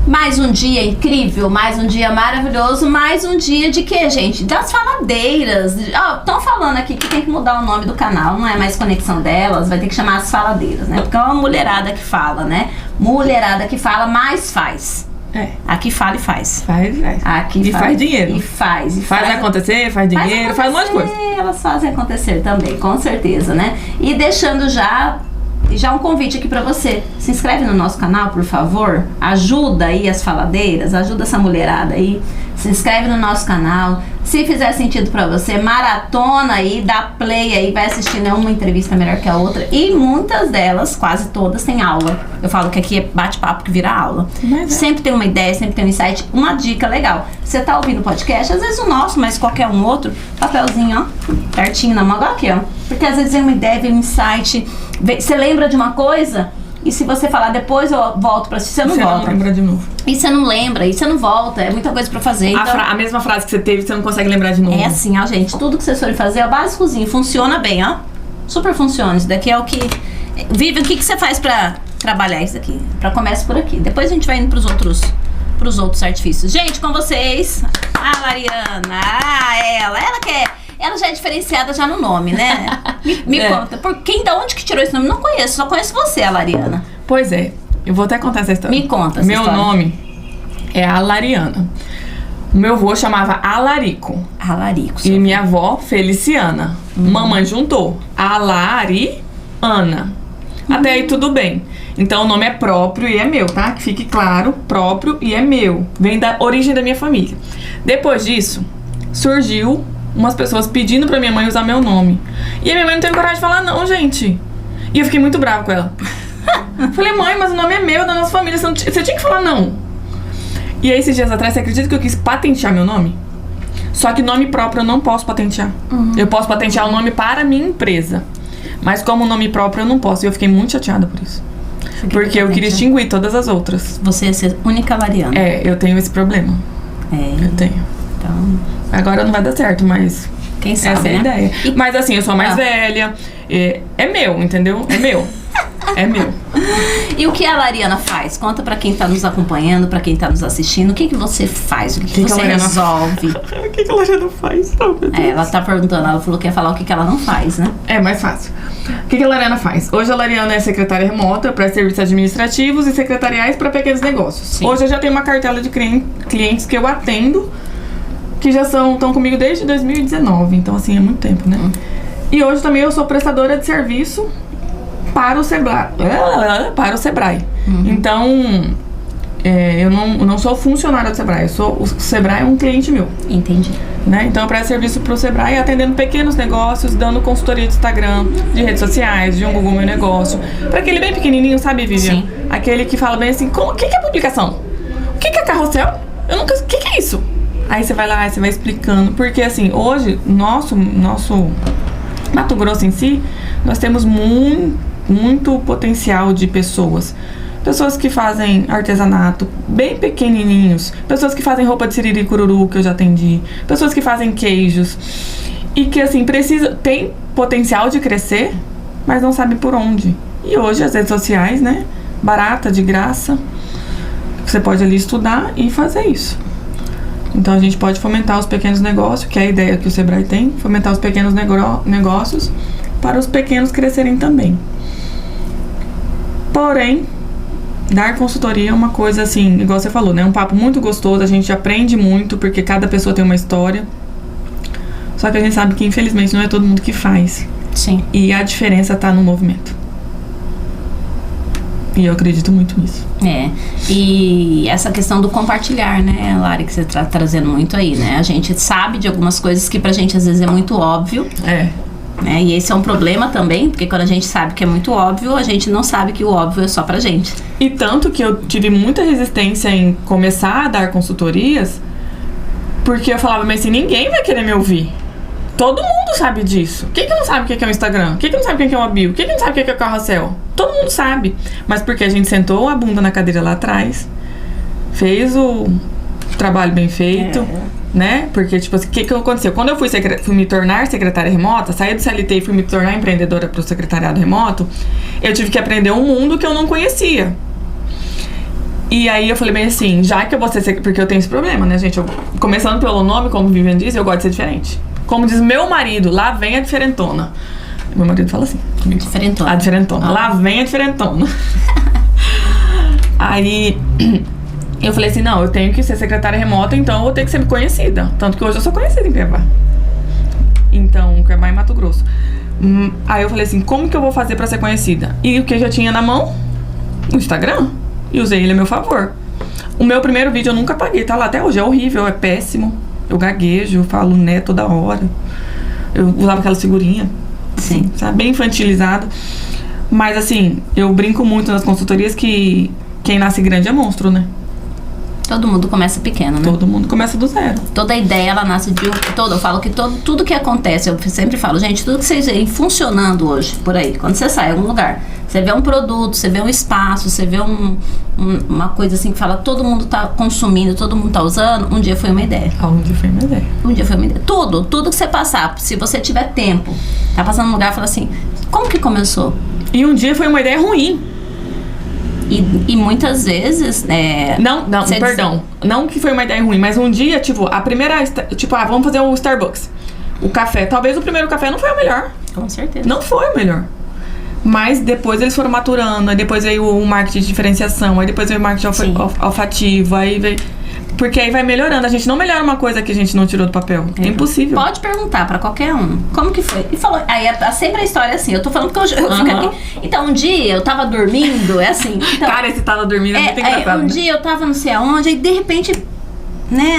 Mais um dia incrível, mais um dia maravilhoso, mais um dia de quê, gente? Das faladeiras. Estão falando aqui que tem que mudar o nome do canal, não é mais Conexão Delas, vai ter que chamar As Faladeiras, né? Porque é uma mulherada que fala, né? Mulherada que fala, mais faz. Aqui fala e faz. Faz. Aqui faz dinheiro. E faz acontecer, faz dinheiro, faz um monte de coisa. Elas fazem acontecer também, com certeza, né? E deixando já um convite aqui pra você. Se inscreve no nosso canal, por favor. Ajuda aí as faladeiras, ajuda essa mulherada aí. Se inscreve no nosso canal. Se fizer sentido pra você, maratona aí, dá play aí, vai assistindo uma entrevista melhor que a outra. E muitas delas, quase todas, tem aula. Eu falo que aqui é bate-papo que vira aula. Sempre tem uma ideia, sempre tem um insight, uma dica legal. Você tá ouvindo o podcast, às vezes o nosso, mas qualquer um outro, papelzinho, ó, pertinho na mão, aqui, ó. Porque às vezes vem uma ideia, vem um insight, você lembra de uma coisa, e se você falar depois eu volto pra você não volta. Você não lembra de novo. E você não lembra, e você não volta, é muita coisa pra fazer. Então, a mesma frase que você teve, você não consegue lembrar de novo. É assim, ó, gente, tudo que vocês forem fazer é o básicozinho, funciona bem, ó. Super funciona, isso daqui é o que... Vive, o que você faz pra trabalhar isso aqui? Pra começar por aqui, depois a gente vai indo pros outros artifícios. Gente, com vocês, a Lariana, ela que é... Ela já é diferenciada já no nome, né? Me conta, da onde que tirou esse nome? Não conheço, só conheço você, a Lariana. Pois é, eu vou até contar essa história. Me conta essa Meu história. nome é Alariana. Meu avô chamava Alarico. E minha avó, Feliciana. Mamãe juntou Alariana. Até aí tudo bem. Então o nome é próprio e é meu, tá? Que fique claro, próprio e é meu. Vem da origem da minha família. Depois disso, surgiu umas pessoas pedindo pra minha mãe usar meu nome. E a minha mãe não teve coragem de falar não, gente. E eu fiquei muito brava com ela. Falei, mãe, mas o nome é meu, da nossa família, você tinha que falar não. E aí, esses dias atrás, você acredita que eu quis patentear meu nome? Só que nome próprio eu não posso patentear. Eu posso patentear o nome para a minha empresa. Mas como nome próprio eu não posso. E eu fiquei muito chateada por isso. Porque eu queria extinguir todas as outras. Você é ser única Lariana. Eu tenho esse problema. Eu tenho. Então... Agora não vai dar certo, mas... Quem sabe, essa é a ideia. Mas assim, eu sou a mais velha. É meu, entendeu? É meu. É meu. E o que a Lariana faz? Conta pra quem tá nos acompanhando, pra quem tá nos assistindo. O que você faz? O que você resolve? O que a Lariana faz? Ela tá perguntando, ela falou que ia falar o que ela não faz, né? É mais fácil. O que a Lariana faz? Hoje a Lariana é secretária remota para serviços administrativos e secretariais para pequenos negócios. Sim. Hoje eu já tenho uma cartela de clientes que eu atendo, que já estão comigo desde 2019. Então, assim, é muito tempo, né? E hoje também eu sou prestadora de serviço para o Sebrae. Então, eu não sou funcionária do Sebrae. O Sebrae é um cliente meu. Entendi. Né? Então eu presto serviço para o Sebrae atendendo pequenos negócios, dando consultoria de Instagram, de redes sociais, de um Google Meu Negócio. Para aquele bem pequenininho, sabe, Vivian? Sim. Aquele que fala bem assim, o que é publicação? O que é carrossel? O que é isso? Aí você vai lá, você vai explicando. Porque assim, hoje, nosso Mato Grosso em si, nós temos muito potencial de pessoas. Pessoas que fazem artesanato bem pequenininhos. Pessoas que fazem roupa de siriri cururu, que eu já atendi. Pessoas que fazem queijos. E que, assim, tem potencial de crescer, mas não sabe por onde. E hoje as redes sociais, né? Barata, de graça. Você pode ali estudar e fazer isso. Então a gente pode fomentar os pequenos negócios, que é a ideia que o Sebrae tem. Fomentar os pequenos negócios para os pequenos crescerem também. Porém, dar consultoria é uma coisa assim, igual você falou, né? Um papo muito gostoso, a gente aprende muito, porque cada pessoa tem uma história. Só que a gente sabe que, infelizmente, não é todo mundo que faz. Sim. E a diferença tá no movimento. E eu acredito muito nisso. E essa questão do compartilhar, né, Lari, que você tá trazendo muito aí, né? A gente sabe de algumas coisas que pra gente, às vezes, é muito óbvio. Né? E esse é um problema também, porque quando a gente sabe que é muito óbvio, a gente não sabe que o óbvio é só pra gente. E tanto que eu tive muita resistência em começar a dar consultorias, porque eu falava, mas assim, ninguém vai querer me ouvir. Todo mundo sabe disso. Quem que não sabe o que é um Instagram? Quem que não sabe o que é uma bio? Quem que não sabe o que é carrossel? Todo mundo sabe. Mas porque a gente sentou a bunda na cadeira lá atrás, fez o trabalho bem feito, né? Porque, tipo assim, o que aconteceu? Quando eu fui me tornar secretária remota, saí do CLT e fui me tornar empreendedora pro secretariado remoto, eu tive que aprender um mundo que eu não conhecia. E aí eu falei bem assim, já que eu vou ser... Porque eu tenho esse problema, né, gente? Começando pelo nome, como Vivian diz, eu gosto de ser diferente. Como diz meu marido, lá vem a diferentona. Meu marido fala assim. Diferentona. A diferentona. Lá vem a diferentona. Aí eu falei assim, não, eu tenho que ser secretária remota, então eu vou ter que ser conhecida. Tanto que hoje eu sou conhecida em Cuiabá. Então, Cuiabá e Mato Grosso. Aí eu falei assim, como que eu vou fazer pra ser conhecida? E o que eu já tinha na mão? O Instagram. E usei ele a meu favor. O meu primeiro vídeo eu nunca apaguei, tá lá até hoje. É horrível, é péssimo. Eu gaguejo, eu falo né toda hora. Eu usava aquela figurinha. Sim. Sabe? Bem infantilizado. Mas assim, eu brinco muito nas consultorias que quem nasce grande é monstro, né? Todo mundo começa pequeno, né? Todo mundo começa do zero. Toda ideia, ela nasce de eu falo que tudo que acontece, eu sempre falo, gente, tudo que vocês veem funcionando hoje, por aí, quando você sai em algum lugar, você vê um produto, você vê um espaço, você vê uma coisa assim que fala, todo mundo tá consumindo, todo mundo tá usando, um dia foi uma ideia. Um dia foi uma ideia. Um dia foi uma ideia. Tudo que você passar, se você tiver tempo, tá passando num lugar, fala assim, como que começou? E um dia foi uma ideia ruim. E muitas vezes... Perdão. Não que foi uma ideia ruim, mas um dia, tipo, a primeira... Tipo, vamos fazer o Starbucks. O café. Talvez o primeiro café não foi o melhor. Com certeza. Não foi o melhor. Mas depois eles foram maturando, aí depois veio o marketing de diferenciação, aí depois veio o marketing olfativo, aí veio... Porque aí vai melhorando. A gente não melhora uma coisa que a gente não tirou do papel. É impossível. Pode perguntar pra qualquer um. Como que foi? E falou. Aí sempre a história é assim. Eu tô falando que eu fico aqui. Então, um dia eu tava dormindo. É assim. Então, cara, esse tava dormindo é muito engraçado. Um dia eu tava não sei aonde. Aí de repente... Né?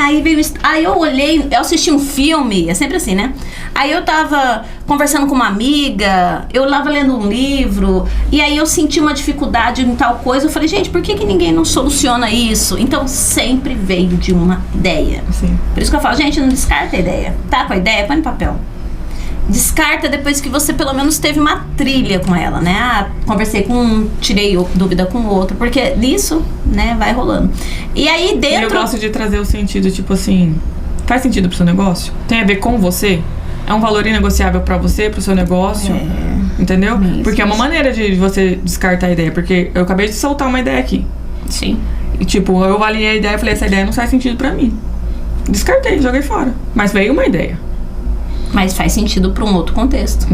Aí eu olhei, eu assisti um filme, é sempre assim, né? Aí eu tava conversando com uma amiga, eu tava lendo um livro, e aí eu senti uma dificuldade em tal coisa, eu falei, gente, por que ninguém não soluciona isso? Então sempre veio de uma ideia. Sim. Por isso que eu falo, gente, não descarta a ideia. Tá com a ideia? Põe no papel. Descarta depois que você pelo menos teve uma trilha com ela, né? Conversei com um, tirei dúvida com o outro, porque nisso, né, vai rolando. E aí dentro... Eu gosto de trazer o sentido, tipo assim, faz sentido pro seu negócio? Tem a ver com você? É um valor inegociável pra você, pro seu negócio? Entendeu? Porque é uma maneira de você descartar a ideia, porque eu acabei de soltar uma ideia aqui. Sim. E tipo, eu avaliei a ideia e falei, essa ideia não faz sentido pra mim. Descartei, joguei fora. Mas veio uma ideia. Mas faz sentido para um outro contexto.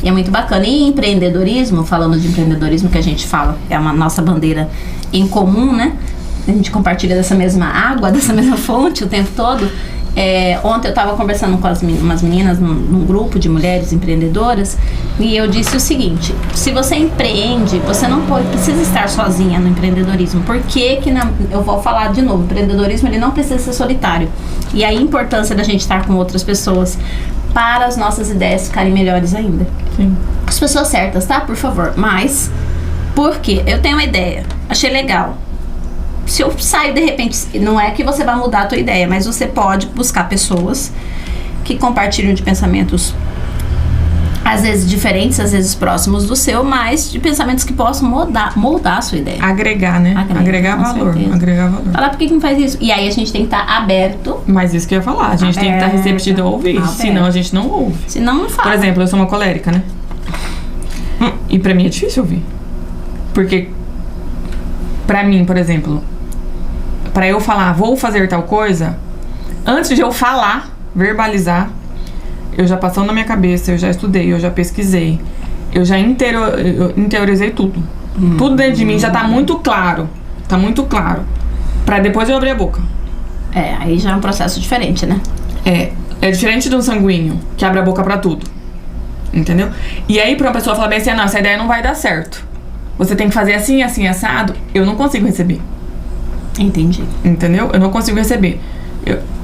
E é muito bacana. E empreendedorismo, falando de empreendedorismo que a gente fala, é uma nossa bandeira em comum, né? A gente compartilha dessa mesma água, dessa mesma fonte o tempo todo. Ontem eu estava conversando com umas meninas num grupo de mulheres empreendedoras e eu disse o seguinte: se você empreende, você não precisa estar sozinha no empreendedorismo. Eu vou falar de novo, o empreendedorismo ele não precisa ser solitário. E a importância da gente estar com outras pessoas para as nossas ideias ficarem melhores ainda. Sim. As pessoas certas, tá? Por favor. Mas, por quê? Eu tenho uma ideia, achei legal. Se eu saio de repente, não é que você vai mudar a tua ideia, mas você pode buscar pessoas que compartilham de pensamentos às vezes diferentes, às vezes próximos do seu, mas de pensamentos que possam moldar a sua ideia. Agregar, né? Agregar valor. Falar por que não faz isso? E aí a gente tem que estar aberto. Mas isso que eu ia falar, a gente tem que estar receptivo a ouvir, senão a gente não ouve. Senão não fala. Por exemplo, eu sou uma colérica, né? E pra mim é difícil ouvir. Porque pra mim, por exemplo, pra eu falar, vou fazer tal coisa, antes de eu falar, verbalizar, eu já passou na minha cabeça, eu já estudei, eu já pesquisei, eu já interiorizei tudo. Tudo dentro de mim já tá muito claro. Tá muito claro. Pra depois eu abrir a boca. Aí já é um processo diferente, né? É diferente de um sanguíneo que abre a boca pra tudo. Entendeu? E aí pra uma pessoa falar bem assim, não, essa ideia não vai dar certo. Você tem que fazer assim, assim, assado. Eu não consigo receber. Entendi. Entendeu? Eu não consigo receber.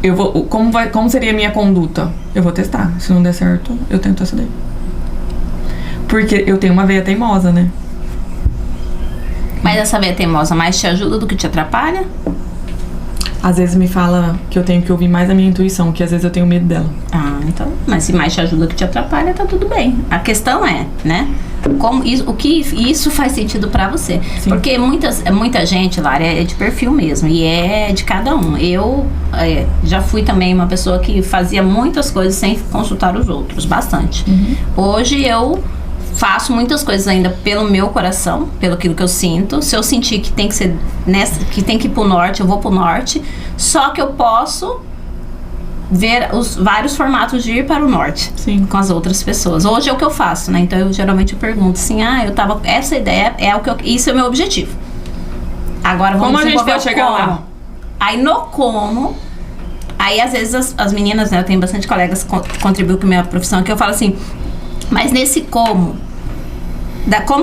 Eu vou, como seria a minha conduta? Eu vou testar. Se não der certo, eu tento essa daí. Porque eu tenho uma veia teimosa, né? Mas essa veia teimosa mais te ajuda do que te atrapalha? Às vezes me fala que eu tenho que ouvir mais a minha intuição, que às vezes eu tenho medo dela. Então, mas se mais te ajuda do que te atrapalha, tá tudo bem. A questão é, né? O que isso faz sentido pra você. Sim. Porque muita gente, Lara, é de perfil mesmo. E é de cada um. Eu já fui também uma pessoa que fazia muitas coisas sem consultar os outros. Bastante. Hoje eu faço muitas coisas ainda pelo meu coração, pelo aquilo que eu sinto. Se eu sentir que tem que ser que tem que ir pro norte, eu vou pro norte. Só que eu posso ver os vários formatos de ir para o norte. Sim. Com as outras pessoas. Hoje é o que eu faço, né? Então eu geralmente pergunto assim, essa ideia é o que isso é o meu objetivo. Agora vamos como a gente vai chegar lá? Aí no como, aí às vezes as meninas, né? Eu tenho bastante colegas que contribuem com a minha profissão, que eu falo assim, mas nesse como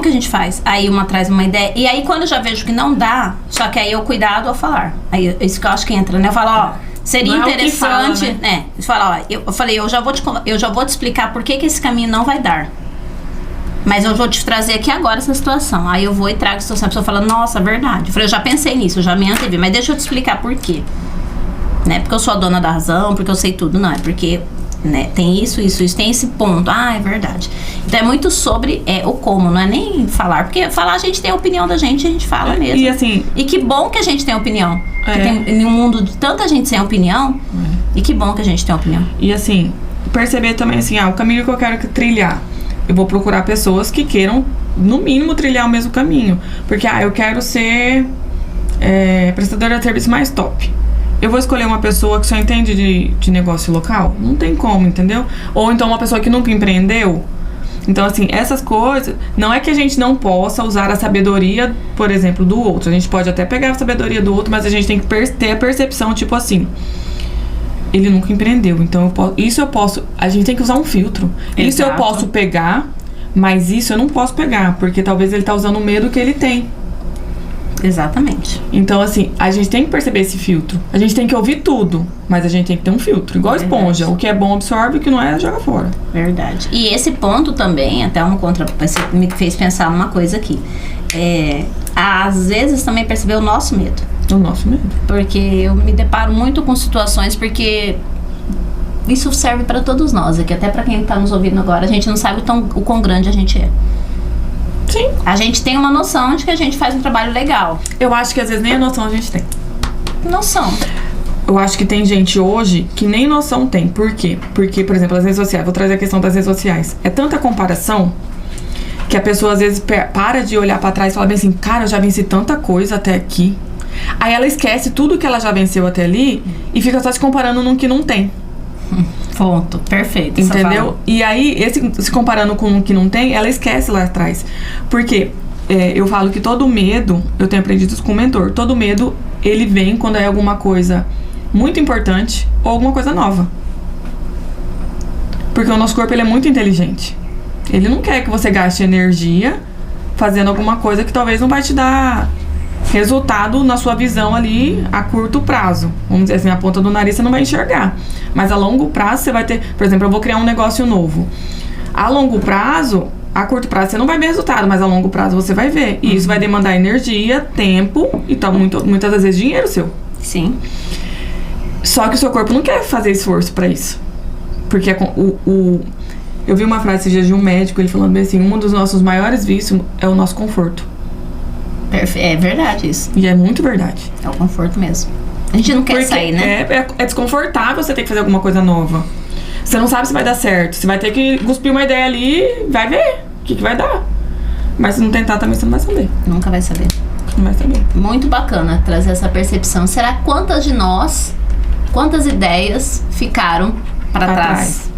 que a gente faz? Aí uma traz uma ideia. E aí quando eu já vejo que não dá, só que aí eu cuidado ao falar. Aí isso que eu acho que entra, né? Eu falo, ó, seria interessante, fala, né? Eu falo, ó, eu falei, eu já vou te explicar por que esse caminho não vai dar. Mas eu vou te trazer aqui agora essa situação. Aí eu vou e trago a situação. A pessoa fala, nossa, verdade. Eu falei, eu já pensei nisso, eu já me antevi, mas deixa eu te explicar por quê. Não é porque eu sou a dona da razão, porque eu sei tudo, não. É porque, né, tem isso, tem esse ponto. Ah, é verdade. Então é muito sobre o como, não é nem falar. Porque falar a gente tem a opinião da gente, a gente fala mesmo. E assim... E que bom que a gente tem opinião. Porque tem um mundo de tanta gente sem opinião. E que bom que a gente tem opinião. E assim, perceber também assim, o caminho que eu quero trilhar. Eu vou procurar pessoas que queiram, no mínimo, trilhar o mesmo caminho. Porque, eu quero ser prestadora de serviço mais top. Eu vou escolher uma pessoa que só entende de negócio local? Não tem como, entendeu? Ou então uma pessoa que nunca empreendeu. Então, assim, essas coisas... Não é que a gente não possa usar a sabedoria, por exemplo, do outro. A gente pode até pegar a sabedoria do outro, mas a gente tem que ter a percepção, tipo assim... Ele nunca empreendeu, então eu posso... A gente tem que usar um filtro. Exato. Isso eu posso pegar, mas isso eu não posso pegar, porque talvez ele tá usando o medo que ele tem. Exatamente. Então, assim, a gente tem que perceber esse filtro. A gente tem que ouvir tudo, mas a gente tem que ter um filtro. Igual esponja. O que é bom absorve, o que não é, joga fora. Verdade. E esse ponto também, até você me fez pensar numa coisa aqui. Às vezes também perceber o nosso medo. O nosso medo. Porque eu me deparo muito com situações, porque isso serve para todos nós aqui, até para quem está nos ouvindo agora. A gente não sabe o quão grande a gente é. Sim. A gente tem uma noção de que a gente faz um trabalho legal. Eu acho que às vezes nem a noção a gente tem. Noção. Eu acho que tem gente hoje que nem noção tem. Por quê? Porque, por exemplo, as redes sociais, vou trazer a questão das redes sociais. É tanta comparação que a pessoa às vezes para de olhar para trás e fala bem assim, cara, eu já venci tanta coisa até aqui. Aí ela esquece tudo que ela já venceu até ali e fica só se comparando num que não tem. Ponto, perfeito. Entendeu? E aí, se comparando com o que não tem, ela esquece lá atrás. Porque eu falo que todo medo, eu tenho aprendido isso com o mentor, todo medo, ele vem quando é alguma coisa muito importante ou alguma coisa nova. Porque o nosso corpo, ele é muito inteligente. Ele não quer que você gaste energia fazendo alguma coisa que talvez não vai te dar resultado na sua visão ali a curto prazo. Vamos dizer assim, a ponta do nariz você não vai enxergar. Mas a longo prazo você vai ter... Por exemplo, eu vou criar um negócio novo. A longo prazo, a curto prazo você não vai ver resultado, mas a longo prazo você vai ver. E isso vai demandar energia, tempo e muitas das vezes dinheiro seu. Sim. Só que o seu corpo não quer fazer esforço pra isso. Porque eu vi uma frase esses dias de um médico, ele falando bem assim, um dos nossos maiores vícios é o nosso conforto. É verdade isso. E é muito verdade. É o conforto mesmo. A gente não quer sair, né? É desconfortável você ter que fazer alguma coisa nova. Você não sabe se vai dar certo. Você vai ter que cuspir uma ideia ali, vai ver o que vai dar. Mas se não tentar também, você não vai saber. Nunca vai saber. Não vai saber. Muito bacana trazer essa percepção. Será quantas ideias ficaram para trás?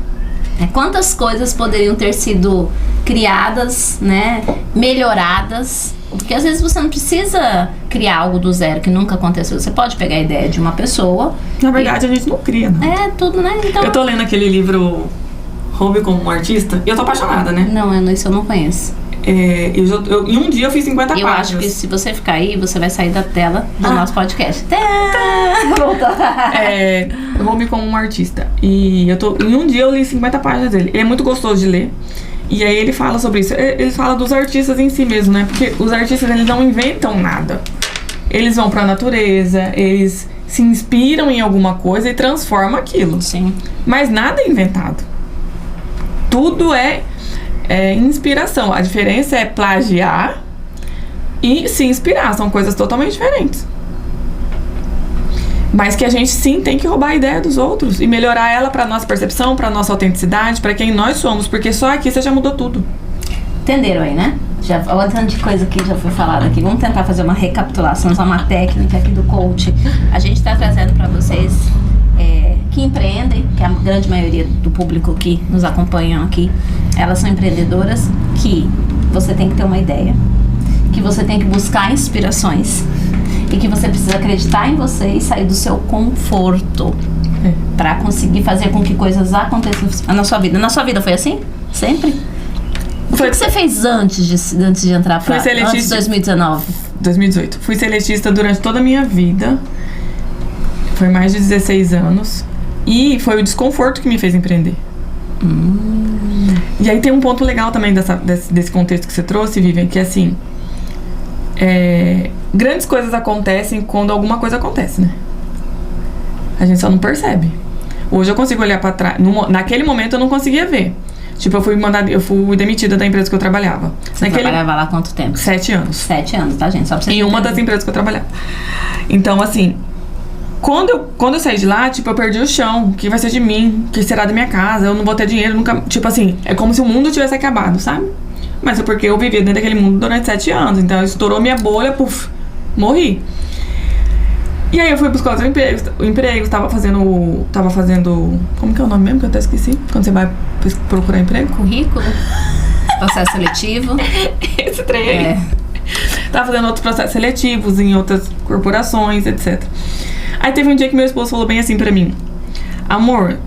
Quantas coisas poderiam ter sido criadas, né? Melhoradas? Porque às vezes você não precisa criar algo do zero que nunca aconteceu. Você pode pegar a ideia de uma pessoa. Na verdade, a gente não cria, né? Tudo, né? Então... Eu tô lendo aquele livro Hobby como um Artista e eu tô apaixonada, né? Não, isso eu não conheço. Em um dia eu fiz 50 páginas. Eu acho que se você ficar aí, você vai sair da tela do nosso podcast. Hobby como um Artista. E em um dia eu li 50 páginas dele. Ele é muito gostoso de ler. E aí ele fala sobre isso. Ele fala dos artistas em si mesmo, né? Porque os artistas, eles não inventam nada. Eles vão pra natureza, eles se inspiram em alguma coisa e transformam aquilo. Sim. Mas nada é inventado. Tudo é inspiração. A diferença é plagiar e se inspirar. São coisas totalmente diferentes. Mas que a gente sim tem que roubar a ideia dos outros e melhorar ela pra nossa percepção, pra nossa autenticidade, pra quem nós somos, porque só aqui você já mudou tudo. Entenderam aí, né? Já, olha o tanto de coisa que já foi falada aqui. Vamos tentar fazer uma recapitulação, usar uma técnica aqui do coach. A gente está trazendo para vocês que empreendem, que a grande maioria do público que nos acompanham aqui, elas são empreendedoras, que você tem que ter uma ideia, que você tem que buscar inspirações e que você precisa acreditar em você e sair do seu conforto para conseguir fazer com que coisas aconteçam na sua vida. Na sua vida foi assim? Sempre? O que você fez antes de entrar para antes de 2019? 2018. Fui seletista durante toda a minha vida. Foi mais de 16 anos. E foi o desconforto que me fez empreender. E aí tem um ponto legal também desse contexto que você trouxe, Vivian, que é assim... grandes coisas acontecem quando alguma coisa acontece, né? A gente só não percebe. Hoje eu consigo olhar pra trás. Naquele momento eu não conseguia ver. Tipo, eu fui demitida da empresa que eu trabalhava. Você trabalhava lá há quanto tempo? 7 anos. 7 anos, tá, gente? Só pra você em uma das empresas que eu trabalhava. Então, assim, quando eu saí de lá, tipo, eu perdi o chão. O que vai ser de mim? O que será da minha casa? Eu não vou ter dinheiro, nunca... Tipo assim, é como se o mundo tivesse acabado, sabe? Mas é porque eu vivia dentro daquele mundo durante 7 anos. Então, estourou minha bolha, puf, morri. E aí eu fui buscar outro emprego, tava fazendo... Como que é o nome mesmo que eu até esqueci? Quando você vai procurar emprego? Currículo? Processo seletivo? Esse trem aí. Tava fazendo outros processos seletivos em outras corporações, etc. Aí teve um dia que meu esposo falou bem assim pra mim: amor,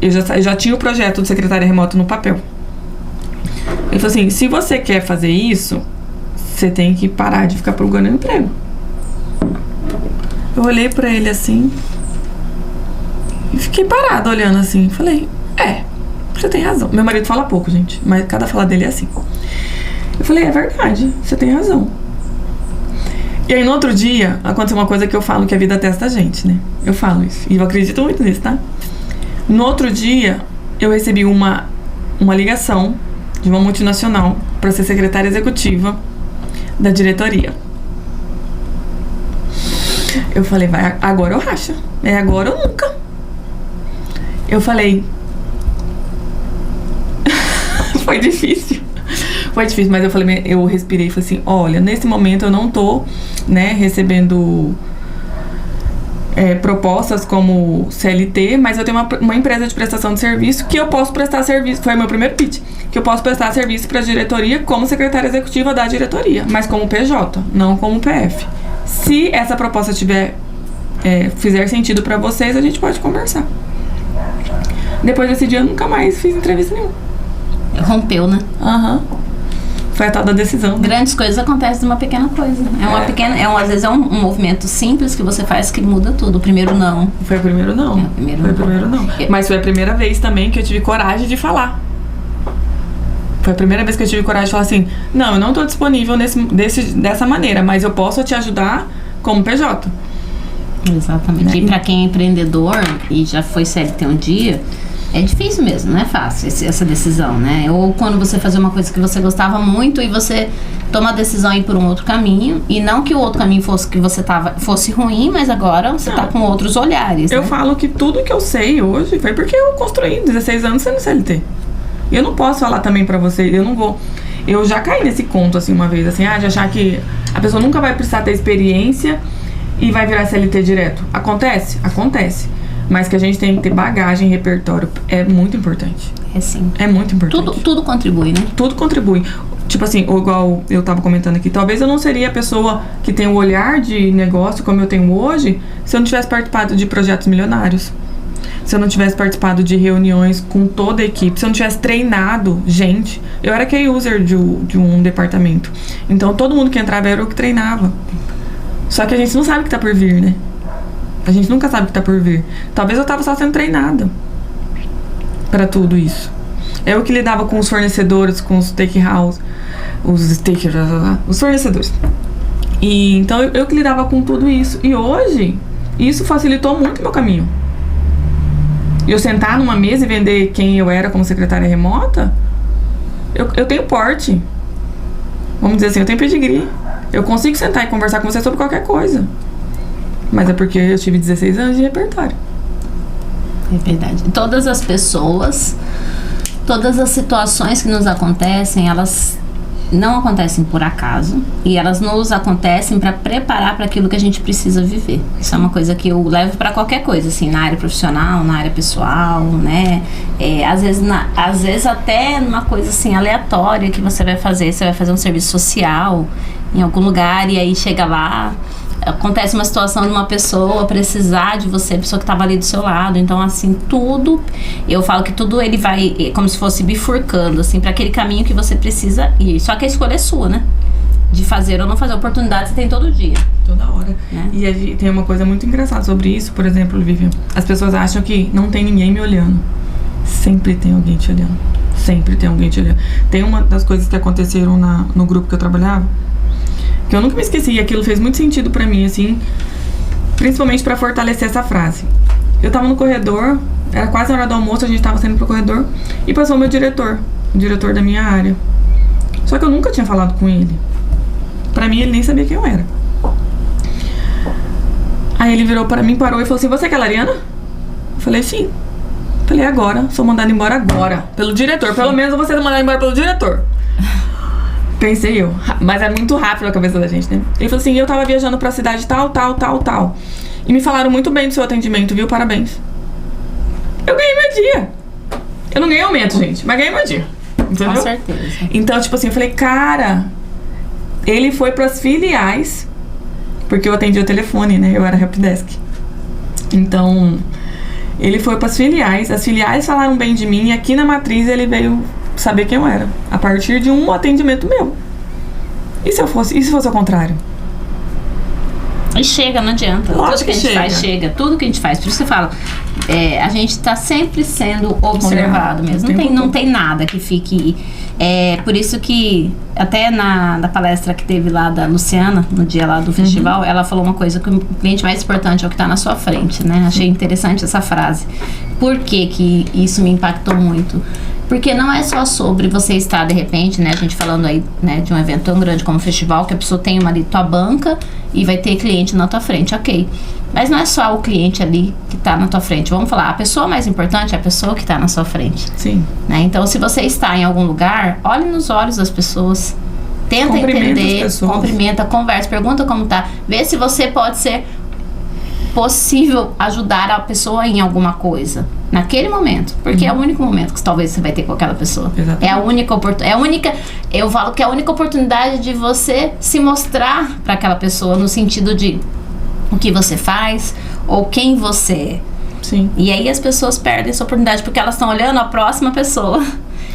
eu já tinha o projeto de secretária remota no papel. Ele falou assim: se você quer fazer isso, você tem que parar de ficar procurando emprego. Eu olhei pra ele assim e fiquei parada olhando assim. Falei, você tem razão. Meu marido fala pouco, gente, mas cada fala dele é assim. Eu falei, é verdade, você tem razão. E aí no outro dia aconteceu uma coisa que eu falo que a vida testa a gente, né? Eu falo isso e eu acredito muito nisso, tá? No outro dia eu recebi uma ligação de uma multinacional para ser secretária executiva da diretoria. Eu falei, agora eu racho. É agora ou nunca. Eu falei... Foi difícil, mas eu respirei e falei assim, olha, nesse momento eu não tô, né, recebendo propostas como CLT, mas eu tenho uma empresa de prestação de serviço que eu posso prestar serviço, foi meu primeiro pitch, que eu posso prestar serviço para a diretoria como secretária executiva da diretoria, mas como PJ, não como PF. Se essa proposta fizer sentido para vocês, a gente pode conversar. Depois desse dia eu nunca mais fiz entrevista nenhuma. Rompeu, né? Foi a tal da decisão. Grandes coisas acontecem de uma pequena coisa. Às vezes é um movimento simples que você faz que muda tudo. O primeiro não. Foi o primeiro não. Foi o primeiro não. Mas foi a primeira vez também que eu tive coragem de falar. Foi a primeira vez que eu tive coragem de falar assim, não, eu não tô disponível dessa maneira, mas eu posso te ajudar como PJ. Exatamente. E pra quem é empreendedor e já foi CLT um dia, é difícil mesmo, não é fácil essa decisão, né? Ou quando você fazer uma coisa que você gostava muito e você toma a decisão ir por um outro caminho, e não que o outro caminho fosse ruim, mas agora você tá com outros olhares. Eu né? falo que tudo que eu sei hoje foi porque eu construí 16 anos sendo CLT. Eu não posso falar também pra você, eu já caí nesse conto assim uma vez, assim, de achar que a pessoa nunca vai precisar ter experiência e vai virar CLT direto. Acontece? Acontece. Mas que a gente tem que ter bagagem e repertório é muito importante. É sim. É muito importante. Tudo contribui, né? Tudo contribui. Tipo assim, igual eu tava comentando aqui, talvez eu não seria a pessoa que tem o olhar de negócio como eu tenho hoje se eu não tivesse participado de projetos milionários. Se eu não tivesse participado de reuniões com toda a equipe, se eu não tivesse treinado gente. Eu era key user de um departamento. Então todo mundo que entrava era eu que treinava. Só que a gente não sabe o que tá por vir, né? A gente nunca sabe o que tá por vir. Talvez eu tava só sendo treinada pra tudo isso. Eu que lidava com os fornecedores, com os stakehouse, os fornecedores. E então eu que lidava com tudo isso. E hoje, isso facilitou muito o meu caminho. E eu sentar numa mesa e vender quem eu era como secretária remota, eu tenho porte. Vamos dizer assim, eu tenho pedigree. Eu consigo sentar e conversar com você sobre qualquer coisa. Mas é porque eu tive 16 anos de repertório. É verdade. Todas as pessoas, todas as situações que nos acontecem, elas não acontecem por acaso e elas nos acontecem para preparar para aquilo que a gente precisa viver. Isso é uma coisa que eu levo para qualquer coisa, assim, na área profissional, na área pessoal, né? Às vezes até numa coisa assim aleatória que você vai fazer um serviço social em algum lugar e aí chega lá, acontece uma situação de uma pessoa precisar de você, a pessoa que estava ali do seu lado. Então, assim, tudo, eu falo que tudo ele vai como se fosse bifurcando, assim, para aquele caminho que você precisa ir. Só que a escolha é sua, né? De fazer ou não fazer. Oportunidade você tem todo dia. Toda hora. Né? E tem uma coisa muito engraçada sobre isso, por exemplo, Vivian. As pessoas acham que não tem ninguém me olhando. Sempre tem alguém te olhando. Sempre tem alguém te olhando. Tem uma das coisas que aconteceram no grupo que eu trabalhava, que eu nunca me esqueci, e aquilo fez muito sentido pra mim, assim, principalmente pra fortalecer essa frase. Eu tava no corredor, era quase a hora do almoço, a gente tava saindo pro corredor, e passou o diretor da minha área. Só que eu nunca tinha falado com ele. Pra mim, ele nem sabia quem eu era. Aí ele virou pra mim, parou e falou assim: você que é a Lariana? Eu falei: sim. Falei: agora, sou mandada embora agora, pelo diretor. Pelo menos você é mandada embora pelo diretor. Pensei eu, mas é muito rápido a cabeça da gente, né? Ele falou assim: eu tava viajando pra cidade tal. E me falaram muito bem do seu atendimento, viu? Parabéns. Eu ganhei meu dia. Eu não ganhei aumento, gente, mas ganhei meu dia. Entendeu? Com certeza. Então, tipo assim, eu falei: cara, ele foi pras filiais, porque eu atendi o telefone, né? Eu era helpdesk. Então, ele foi pras filiais, as filiais falaram bem de mim, e aqui na matriz ele veio saber quem eu era, a partir de um atendimento meu. E se fosse ao contrário? E chega, não adianta. Lógico tudo que a gente faz chega. Tudo que a gente faz. Por isso que eu falo, a gente tá sempre sendo observado mesmo. Não tem nada que fique... por isso que até na palestra que teve lá da Luciana, no dia lá do festival, ela falou uma coisa, que o cliente mais importante é o que tá na sua frente, né? Achei interessante essa frase. Por que isso me impactou muito? Porque não é só sobre você estar, de repente, né, a gente falando aí, né, de um evento tão grande como o festival, que a pessoa tem ali tua banca e vai ter cliente na tua frente, ok. Mas não é só o cliente ali que está na tua frente. Vamos falar, a pessoa mais importante é a pessoa que está na sua frente. Sim. Né? Então, se você está em algum lugar, olhe nos olhos das pessoas, tenta entender, cumprimenta, conversa, pergunta como tá, vê se você pode ser possível ajudar a pessoa em alguma coisa naquele momento, porque é o único momento que talvez você vai ter com aquela pessoa. Exatamente. É a única oportunidade, eu falo que é a única oportunidade de você se mostrar para aquela pessoa, no sentido de o que você faz ou quem você é. Sim. E aí as pessoas perdem essa oportunidade porque elas estão olhando a próxima pessoa,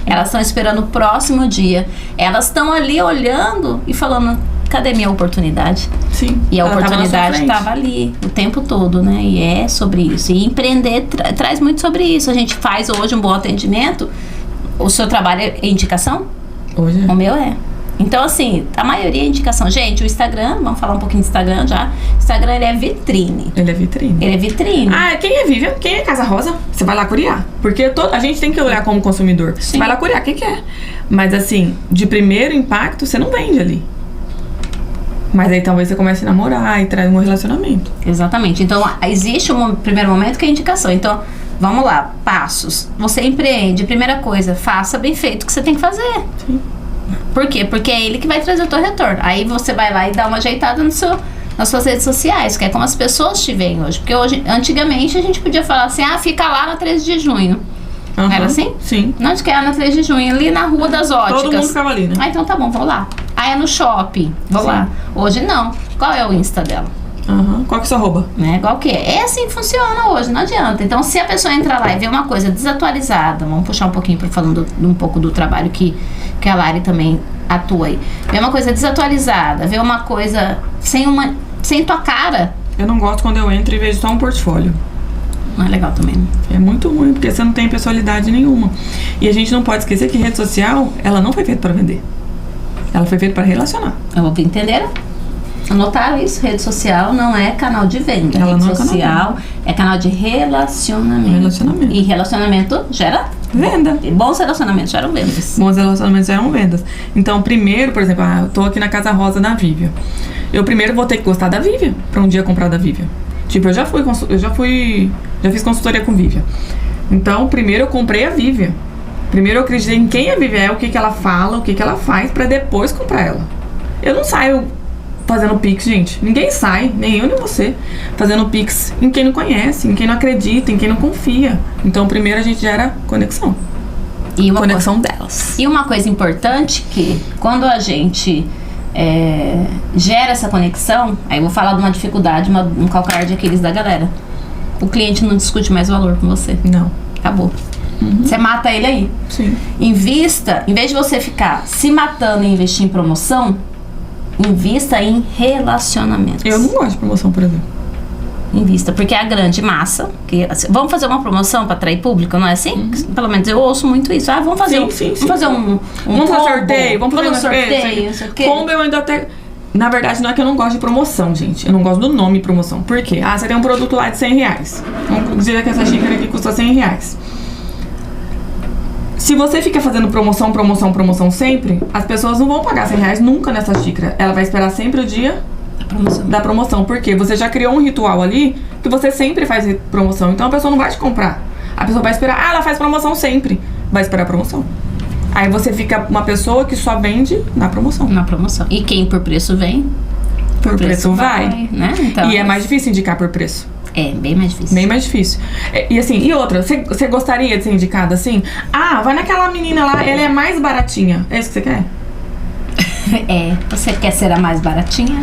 elas estão esperando o próximo dia, elas estão ali olhando e falando: cadê minha oportunidade? Sim. E a oportunidade estava ali o tempo todo, né? E é sobre isso. E empreender traz muito sobre isso. A gente faz hoje um bom atendimento. O seu trabalho é indicação? Hoje é. O meu é. Então, assim, a maioria é indicação. Gente, o Instagram, vamos falar um pouquinho do Instagram já. O Instagram, ele é vitrine. Ele é vitrine. Ele é vitrine. Ah, quem é Vivian? Quem é Casa Rosa? Você vai lá curiar. Porque a gente tem que olhar como consumidor. Sim. Você vai lá curiar, quem que é? Mas, assim, de primeiro impacto, você não vende ali. Mas aí talvez você comece a namorar e traz um relacionamento. Exatamente. Então, existe um primeiro momento que é a indicação. Então, vamos lá. Passos. Você empreende. Primeira coisa, faça bem feito o que você tem que fazer. Sim. Por quê? Porque é ele que vai trazer o teu retorno. Aí você vai lá e dá uma ajeitada nas suas redes sociais, que é como as pessoas te veem hoje. Porque hoje, antigamente, a gente podia falar assim: fica lá na 13 de junho. Uhum. Era assim? Sim. Onde que é na 13 de junho? Ali na Rua das Óticas. Todo mundo ficava ali, né? Então tá bom, vou lá. É no shopping, vou lá. Hoje não. Qual é o Insta dela? Qual que é o seu arroba? Né? Qual que é? É assim que funciona hoje, não adianta. Então, se a pessoa entrar lá e ver uma coisa desatualizada, vamos puxar um pouquinho falando um pouco do trabalho que a Lari também atua aí. Ver uma coisa desatualizada, ver uma coisa sem tua cara. Eu não gosto quando eu entro e vejo só um portfólio. Não é legal também, né? É muito ruim, porque você não tem personalidade nenhuma. E a gente não pode esquecer que rede social, ela não foi feita para vender. Ela foi feita para relacionar. Entenderam? Anotaram isso? Rede social não é canal de venda. Ela rede não é social é canal de relacionamento. E relacionamento gera venda. Bons relacionamentos geram vendas. Bons relacionamentos geram vendas. Então, primeiro, por exemplo, eu tô aqui na Casa Rosa da Vivian. Eu primeiro vou ter que gostar da Vivian para um dia comprar da Vivian. Tipo, eu já fiz consultoria com Vivian. Então, primeiro eu comprei a Vivian. Primeiro eu acreditei em quem a Vivi é, o que ela fala, o que ela faz, pra depois comprar ela. Eu não saio fazendo pix, gente. Ninguém sai, nem eu nem você, fazendo pix em quem não conhece, em quem não acredita, em quem não confia. Então primeiro a gente gera conexão. E uma conexão delas. E uma coisa importante que quando a gente gera essa conexão, aí eu vou falar de uma dificuldade, um calcanhar de Aquiles da galera. O cliente não discute mais valor com você. Não. Acabou. Você mata ele aí. Sim. Invista, em vez de você ficar se matando e investir em promoção, invista em relacionamentos. Eu não gosto de promoção, por exemplo. Invista, porque é a grande massa. Vamos fazer uma promoção para atrair público, não é assim? Pelo menos eu ouço muito isso. Ah, vamos fazer sim. Vamos fazer um vamos fazer combo, sorteio, vamos fazer um sorteio, não sei o quê. Combo eu ainda até... Na verdade, não é que eu não gosto de promoção, gente. Eu não gosto do nome promoção. Por quê? Ah, você tem um produto lá de R$100. Vamos dizer que essa xícara aqui custa R$100. Se você fica fazendo promoção sempre, as pessoas não vão pagar R$100 nunca nessa xícara. Ela vai esperar sempre o dia da promoção. Por quê? Você já criou um ritual ali que você sempre faz promoção. Então a pessoa não vai te comprar. A pessoa vai esperar, ela faz promoção sempre. Vai esperar a promoção. Aí você fica uma pessoa que só vende na promoção. Na promoção. E quem por preço vem, por preço vai. Né? Então, e é mais difícil indicar por preço. É, bem mais difícil. Bem mais difícil. E assim, e outra, você gostaria de ser indicada assim? Ah, vai naquela menina lá, ela é mais baratinha. É isso que você quer? Você quer ser a mais baratinha?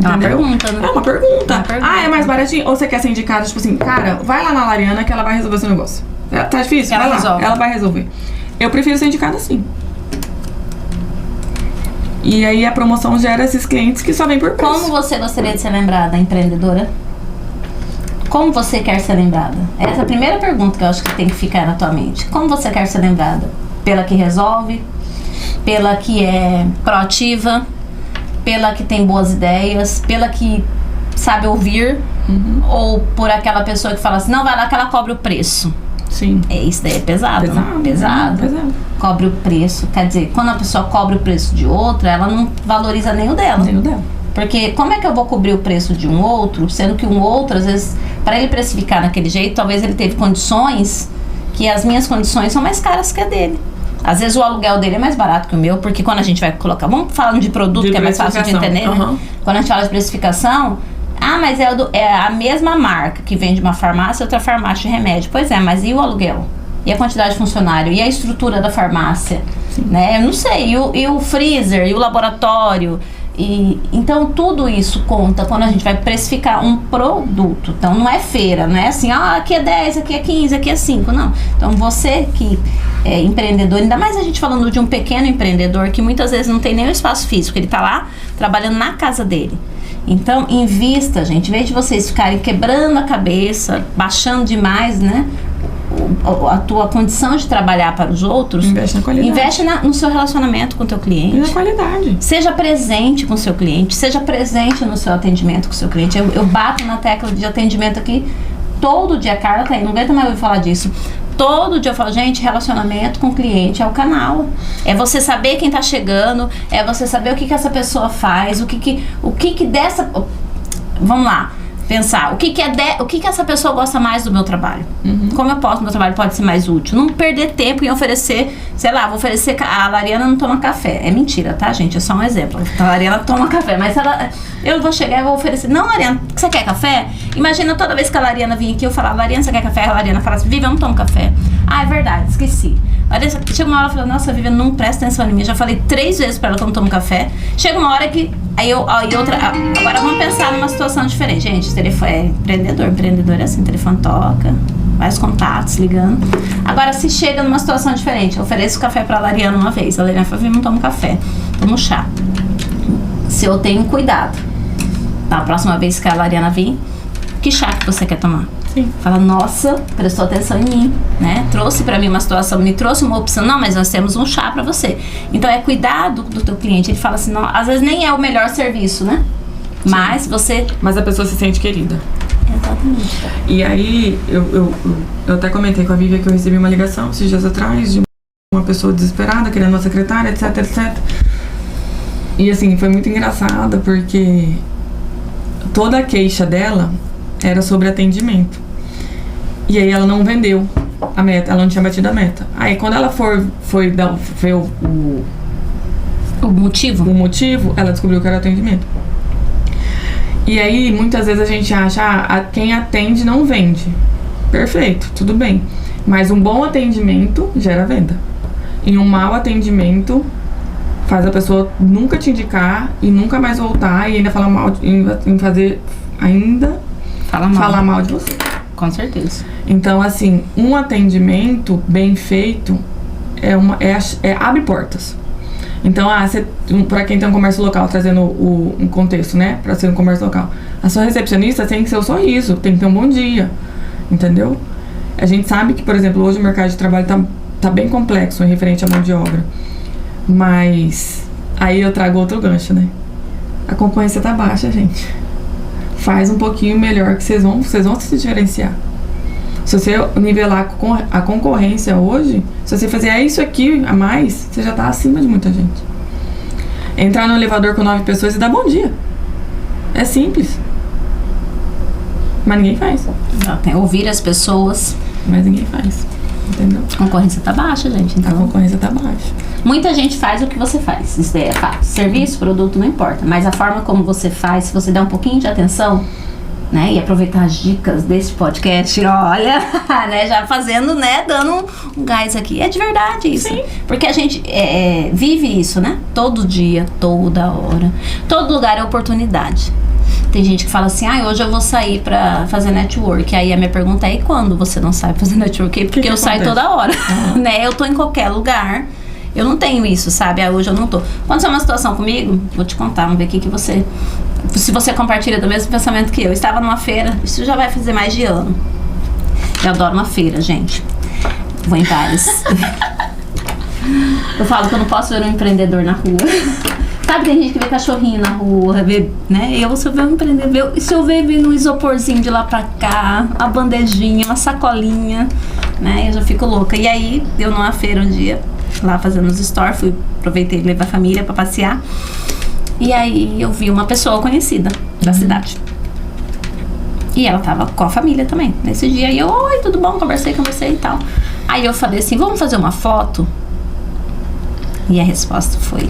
É uma pergunta, né? É uma pergunta. Ah, é mais baratinha? Ou você quer ser indicada, tipo assim, cara, vai lá na Lariana que ela vai resolver seu negócio. Tá difícil? Ela vai resolve. lá, ela vai resolver. Eu prefiro ser indicada assim. E aí a promoção gera esses clientes que só vêm por preço. Como você gostaria de ser lembrada, empreendedora? Como você quer ser lembrada? Essa é a primeira pergunta que eu acho que tem que ficar na tua mente. Como você quer ser lembrada? Pela que resolve? Pela que é proativa? Pela que tem boas ideias? Pela que sabe ouvir? Ou por aquela pessoa que fala assim, não, vai lá que ela cobra o preço? Sim. Isso daí é pesado. Pesado. Cobre o preço. Quer dizer, quando a pessoa cobra o preço de outra, ela não valoriza nem o dela. Nem o dela. Porque como é que eu vou cobrir o preço de um outro, sendo que um outro, às vezes, para ele precificar naquele jeito, talvez ele teve condições que as minhas condições são mais caras que a dele. Às vezes o aluguel dele é mais barato que o meu, porque quando a gente vai colocar... Vamos falando de produto, que é mais fácil de entender, né? Quando a gente fala de precificação... Ah, mas é a mesma marca que vende uma farmácia e outra farmácia de remédio. Pois é, mas e o aluguel? E a quantidade de funcionário? E a estrutura da farmácia? Né? Eu não sei. E o freezer? E o laboratório? Então, tudo isso conta quando a gente vai precificar um produto. Então, não é feira. Não é assim, aqui é 10, aqui é 15, aqui é 5. Não. Então, você que é empreendedor, ainda mais a gente falando de um pequeno empreendedor que muitas vezes não tem nem o espaço físico. Ele está lá trabalhando na casa dele. Então, invista, gente. Em vez de vocês ficarem quebrando a cabeça, baixando demais, né, a tua condição de trabalhar para os outros, investe na qualidade. Investe no seu relacionamento com o teu cliente. E na qualidade. Seja presente com o seu cliente, seja presente no seu atendimento com o seu cliente. Eu bato na tecla de atendimento aqui todo dia. Carla tá aí, não aguenta mais ouvir falar disso. Todo dia eu falo, gente, relacionamento com o cliente é o canal. É você saber quem tá chegando, é você saber o que essa pessoa faz, o que dessa... Vamos lá, pensar, o que essa pessoa gosta mais do meu trabalho. Como meu trabalho pode ser mais útil. Não perder tempo em oferecer, sei lá, vou oferecer, a Lariana não toma café. É mentira, tá, gente? É só um exemplo. A Lariana toma café, mas eu vou chegar e vou oferecer. Não, Lariana, você quer café? Imagina toda vez que a Lariana vinha aqui, eu falava, Lariana, você quer café? A Lariana fala assim, Vivi, eu não tomo café. Ah, é verdade, esqueci. Chega uma hora e fala, nossa, Vivi, não presta atenção em mim. Eu já falei 3 vezes pra ela que eu não tomo café. Chega uma hora que... Agora vamos pensar numa situação diferente. Gente, o telefone é empreendedor é assim, o telefone toca, vários contatos ligando. Agora, se chega numa situação diferente, eu ofereço café pra Lariana uma vez, a Lariana fala, não tomo café, tomo chá. Se eu tenho cuidado, na próxima vez que a Lariana vir, que chá que você quer tomar? Sim. Fala, nossa, prestou atenção em mim, né? Trouxe pra mim uma situação, me trouxe uma opção. Não, mas nós temos um chá pra você. Então, é cuidado do teu cliente. Ele fala assim, não, às vezes nem é o melhor serviço, né? Sim. Mas a pessoa se sente querida. Exatamente. E aí, eu até comentei com a Vivi que eu recebi uma ligação esses dias atrás de uma pessoa desesperada, querendo uma secretária, etc, etc. E assim, foi muito engraçada porque toda a queixa dela era sobre atendimento. E aí ela não vendeu a meta, ela não tinha batido a meta. Aí quando ela foi ver o motivo, ela descobriu que era atendimento. E aí, muitas vezes a gente acha, quem atende não vende. Perfeito, tudo bem. Mas um bom atendimento gera venda. E um mau atendimento faz a pessoa nunca te indicar e nunca mais voltar e ainda falar mal, falar mal de você. Com certeza. Então, assim, um atendimento bem feito abre portas. Então, para quem tem um comércio local, trazendo um contexto, né? Para ser um comércio local, a sua recepcionista tem que ser o sorriso, tem que ter um bom dia, entendeu? A gente sabe que, por exemplo, hoje o mercado de trabalho tá bem complexo em referente à mão de obra. Mas aí eu trago outro gancho, né? A concorrência tá baixa, gente. Faz um pouquinho melhor que vocês vão se diferenciar. Se você nivelar a concorrência hoje, se você fizer isso aqui a mais, você já tá acima de muita gente. Entrar no elevador com 9 pessoas e dar bom dia. É simples. Mas ninguém faz. Ouvir as pessoas. Mas ninguém faz. Entendeu? A concorrência tá baixa, gente. Então, a concorrência tá baixa. Muita gente faz o que você faz. Isso é fato. Serviço, produto, não importa. Mas a forma como você faz, se você der um pouquinho de atenção, né, e aproveitar as dicas desse podcast, olha, né, já fazendo, né, dando um gás aqui. É de verdade isso. Sim. Porque a gente vive isso, né? Todo dia, toda hora. Todo lugar é oportunidade. Tem gente que fala assim, hoje eu vou sair pra fazer network. Aí a minha pergunta é, e quando você não sai pra fazer network? Porque eu saio toda hora, né? Eu tô em qualquer lugar. Eu não tenho isso, sabe? Hoje eu não tô. Aconteceu uma situação comigo, vou te contar, vamos ver aqui que você... Se você compartilha do mesmo pensamento que eu. Estava numa feira, isso já vai fazer mais de ano. Eu adoro uma feira, gente. Vou em várias. Eu falo que eu não posso ver um empreendedor na rua. Sabe, tem gente que vê cachorrinho na rua, vê, né? Se eu ver um empreendedor, se eu ver vindo um isoporzinho de lá pra cá, uma bandejinha, uma sacolinha, né? Eu já fico louca. E aí, eu numa feira um dia, lá fazendo os stories, aproveitei de levar a família pra passear. E aí eu vi uma pessoa conhecida da cidade. E ela tava com a família também. Nesse dia, e eu, oi, tudo bom? Conversei e tal. Aí eu falei assim, vamos fazer uma foto? E a resposta foi...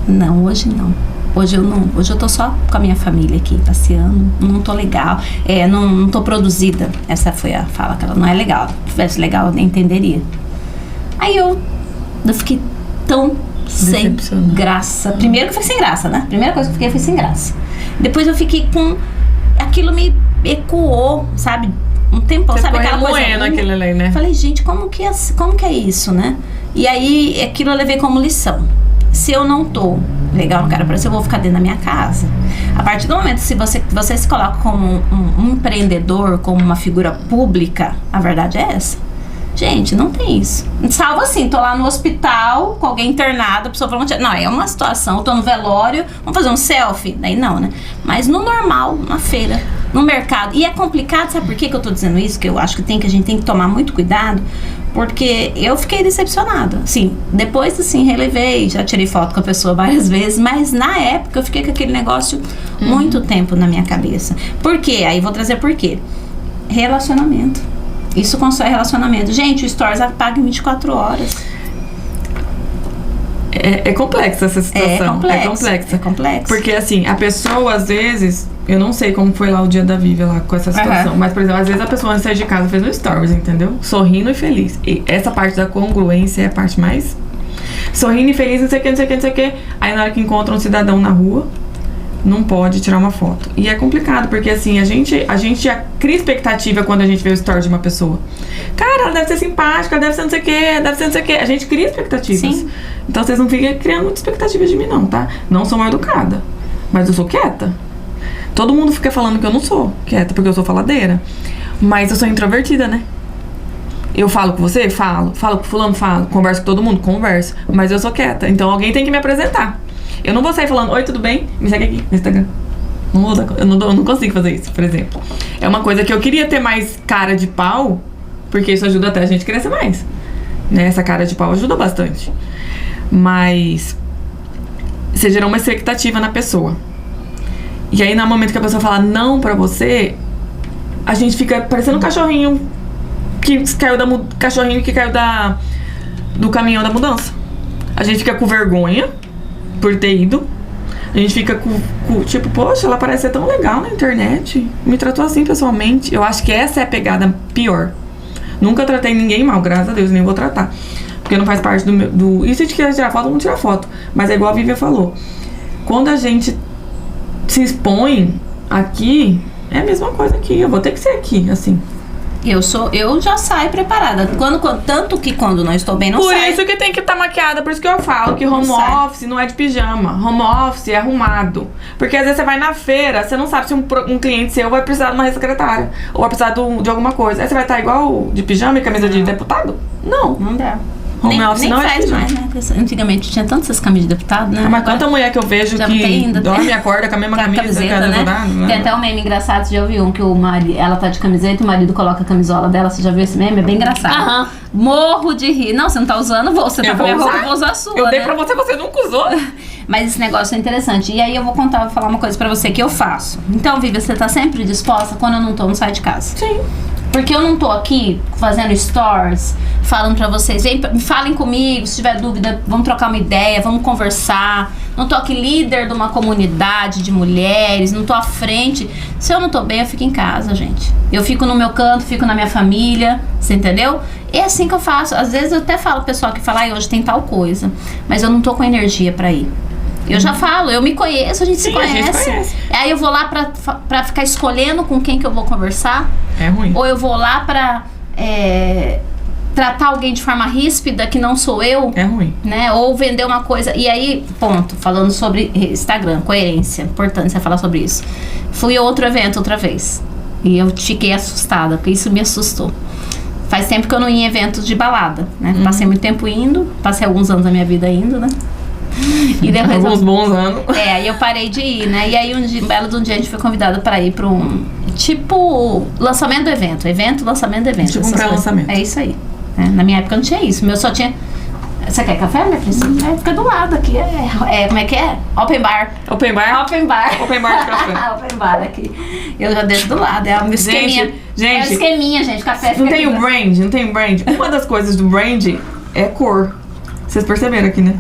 Não, hoje não. Hoje eu não. Hoje eu tô só com a minha família aqui, passeando. Não tô legal. Não tô produzida. Essa foi a fala que ela não é legal. Se tivesse legal, eu nem entenderia. Aí eu fiquei tão sem graça. Primeiro que foi sem graça, né? Primeira coisa que eu fiquei foi sem graça. Depois eu fiquei com... Aquilo me ecoou, sabe? Um tempo, você sabe aquela coisa? Aquilo ali, né? Falei, gente, como que é isso, né? E aí, aquilo eu levei como lição. Se eu não tô legal no cara para eu vou ficar dentro da minha casa. A partir do momento que você se coloca como um empreendedor, como uma figura pública, a verdade é essa. Gente, não tem isso. Salvo assim, tô lá no hospital com alguém internado, a pessoa falando, não, é uma situação, eu tô no velório, vamos fazer um selfie? Daí não, né? Mas no normal, na feira, no mercado. E é complicado, sabe por que eu tô dizendo isso? Que eu acho que a gente tem que tomar muito cuidado, porque eu fiquei decepcionada. Assim, depois, assim, relevei, já tirei foto com a pessoa várias vezes, mas na época eu fiquei com aquele negócio muito tempo na minha cabeça. Por quê? Aí vou trazer por quê. Relacionamento. Isso constrói relacionamento. Gente, o Stories apaga em 24 horas. É complexa essa situação. É complexo. Porque assim, a pessoa às vezes... Eu não sei como foi lá o dia da Vivi lá com essa situação. Mas, por exemplo, às vezes a pessoa antes de sair de casa fez um Stories, entendeu? Sorrindo e feliz. E essa parte da congruência é a parte mais... Sorrindo e feliz, não sei o que. Aí na hora que encontra um cidadão na rua, não pode tirar uma foto. E é complicado, porque assim, a gente já cria expectativa quando a gente vê o story de uma pessoa. Cara, ela deve ser simpática, ela deve ser não sei o que, A gente cria expectativas. Sim. Então vocês não ficam criando muita expectativa de mim, não, tá? Não sou mal educada, mas eu sou quieta. Todo mundo fica falando que eu não sou quieta, porque eu sou faladeira. Mas eu sou introvertida, né? Eu falo com você? Falo. Falo com fulano? Falo. Converso com todo mundo? Converso. Mas eu sou quieta. Então alguém tem que me apresentar. Eu não vou sair falando, oi, tudo bem? Me segue aqui no Instagram. Eu não consigo fazer isso, por exemplo. É uma coisa que eu queria ter mais cara de pau, porque isso ajuda até a gente a crescer mais. Né? Essa cara de pau ajuda bastante. Mas você gerou uma expectativa na pessoa. E aí, no momento que a pessoa fala não pra você, a gente fica parecendo um cachorrinho que caiu cachorrinho que caiu do caminhão da mudança. A gente fica com vergonha por ter ido. A gente fica com tipo, poxa, ela parece ser tão legal na internet. Me tratou assim pessoalmente. Eu acho que essa é a pegada pior. Nunca tratei ninguém mal, graças a Deus, nem vou tratar. Porque não faz parte do... E se a gente quiser tirar foto, vamos tirar foto. Mas é igual a Vivian falou. Quando a gente se expõe aqui, é a mesma coisa aqui. Eu vou ter que ser aqui, assim. Eu já saio preparada. Tanto que quando não estou bem, não saio. Por isso que tem que estar maquiada. Por isso que eu falo que home office não é de pijama. Home office é arrumado. Porque às vezes você vai na feira, você não sabe se um cliente seu vai precisar de uma secretária. Ou vai precisar de alguma coisa. Aí você vai estar igual de pijama e camisa de deputado? Não. Não dá. Home office nem não é faz mais, né? Antigamente tinha tantas essas camisas de deputado, né? Mas quanta mulher que eu vejo que dorme e acorda com a mesma camiseta, né? né? Tem até um meme engraçado, você já ouviu um que ela tá de camiseta e o marido coloca a camisola dela, você já viu esse meme? É bem engraçado. Morro de rir. Não, você não tá usando, você tá com a minha roupa, eu vou usar a sua, eu dei pra você nunca usou. Mas esse negócio é interessante. E aí eu vou falar uma coisa pra você que eu faço. Então, Vivi, você tá sempre disposta? Quando eu não tô, não sai de casa. Sim. Porque eu não tô aqui fazendo stories, falando pra vocês, falem comigo, se tiver dúvida, vamos trocar uma ideia, vamos conversar. Não tô aqui líder de uma comunidade de mulheres, não tô à frente. Se eu não tô bem, eu fico em casa, gente. Eu fico no meu canto, fico na minha família, você entendeu? É assim que eu faço. Às vezes eu até falo pro pessoal que fala, hoje tem tal coisa, mas eu não tô com energia pra ir. Eu já falo, eu me conheço, a gente se conhece. Aí eu vou lá pra ficar escolhendo com quem que eu vou conversar. É ruim. Ou eu vou lá pra tratar alguém de forma ríspida, que não sou eu. É ruim. Né? Ou vender uma coisa. E aí, ponto, falando sobre Instagram, coerência, importante você falar sobre isso. Fui a outro evento outra vez. E eu fiquei assustada, porque isso me assustou. Faz tempo que eu não ia em eventos de balada, né? Passei muito tempo indo, passei alguns anos da minha vida indo, né? E depois alguns bons anos. Aí eu parei de ir, né? E aí um belo de um dia a gente foi convidada para ir para um tipo lançamento do evento. Lançamento do evento. Tipo um pré-lançamento. É isso aí. Na minha época não tinha isso. Meu só tinha. Você quer café, minha princesa? Fica do lado aqui. Como é que é? Open bar. Open bar? Open bar. Open bar de café. Open bar aqui. Eu já deixo do lado. É um esqueminha. Gente, é um esqueminha, gente. Café não tem o brand, não tem o brand. Uma das coisas do brand é cor. Vocês perceberam aqui, né?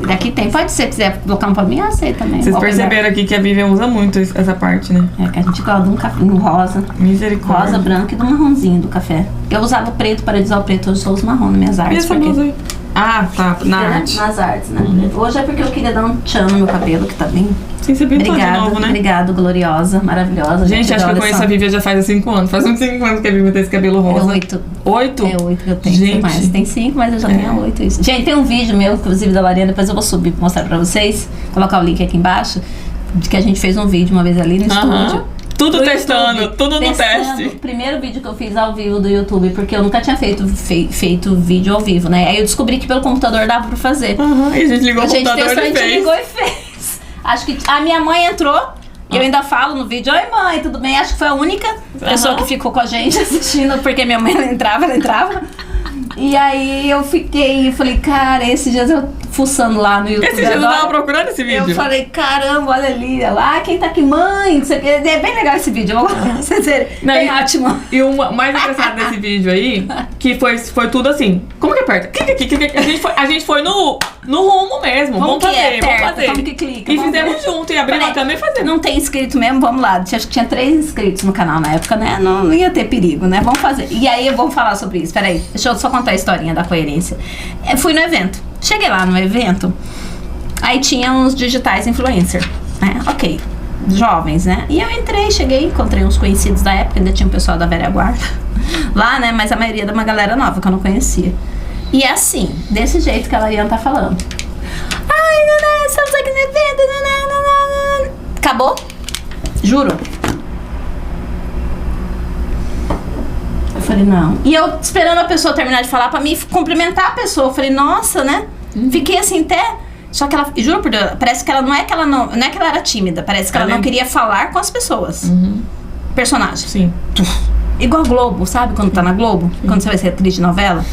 Aqui tem, pode ser, se quiser colocar um pra mim, eu aceito também. Vocês perceberam aqui que a Vivian usa muito essa parte, né? É, que a gente gosta de um café, um rosa. Misericórdia. Rosa, branco e do marronzinho do café. Eu usava o preto para usar o preto, hoje eu só uso marrom nas minhas artes. Porque... Ah, tá, na arte. Nas artes, né? Hoje é porque eu queria dar um tchan no meu cabelo, que tá bem... Sim, você pintou de novo, né? Obrigado, gloriosa, maravilhosa. Gente, acho que eu conheço a Vivian já faz 5 anos. Faz uns 5 anos que a Vivian tem esse cabelo rosa. É 8. 8? É 8 que eu tenho. Gente. Mais. Tem 5, mas eu já tenho 8. Isso. Gente, tem um vídeo meu, inclusive da Lariana, depois eu vou subir pra mostrar pra vocês. Colocar o link aqui embaixo. De que a gente fez um vídeo uma vez ali no estúdio. Tudo testando, YouTube, tudo no teste. O primeiro vídeo que eu fiz ao vivo do YouTube, porque eu nunca tinha feito vídeo ao vivo, né? Aí eu descobri que pelo computador dava pra fazer. E a gente ligou o computador e fez. A gente ligou e fez. Acho que a minha mãe entrou, e eu ainda falo no vídeo, oi mãe, tudo bem? Acho que foi a única pessoa que ficou com a gente assistindo, porque minha mãe não entrava, ela entrava. E aí eu falei, cara, esses dias eu fuçando lá no YouTube. Esses dias eu tava procurando esse vídeo. Eu falei, caramba, olha ali, lá, quem tá aqui, mãe, isso aqui. É bem legal esse vídeo, vocês verem. Bem ótimo. E o mais engraçado desse vídeo aí, que foi tudo assim, como que aperta? A gente foi no rumo mesmo, vamos fazer. Como que clica? E fizemos junto, e abrimos a câmera e fazemos. Não tem inscrito mesmo, vamos lá. Acho que tinha 3 inscritos no canal na época, né? Não ia ter perigo, né? Vamos fazer. E aí, vamos falar sobre isso. Peraí, deixa eu só contar a historinha da coerência. Eu fui no evento. Cheguei lá no evento, aí tinha uns digitais influencer, né? Ok, jovens, né? E eu cheguei, encontrei uns conhecidos da época, ainda tinha um pessoal da velha guarda lá, né? Mas a maioria de uma galera nova que eu não conhecia. E é assim, desse jeito que a Lariana tá falando. Ai, nanã, estamos aqui no evento, nanã. Acabou? Juro. Eu falei, não. E eu esperando a pessoa terminar de falar pra mim cumprimentar a pessoa. Eu falei, nossa, né? Fiquei assim até. Só que ela, juro por Deus, parece que ela não é que ela era tímida, parece que ela não queria falar com as pessoas. Personagem. Sim. Igual Globo, sabe? Quando tá na Globo, quando você vai ser atriz de novela.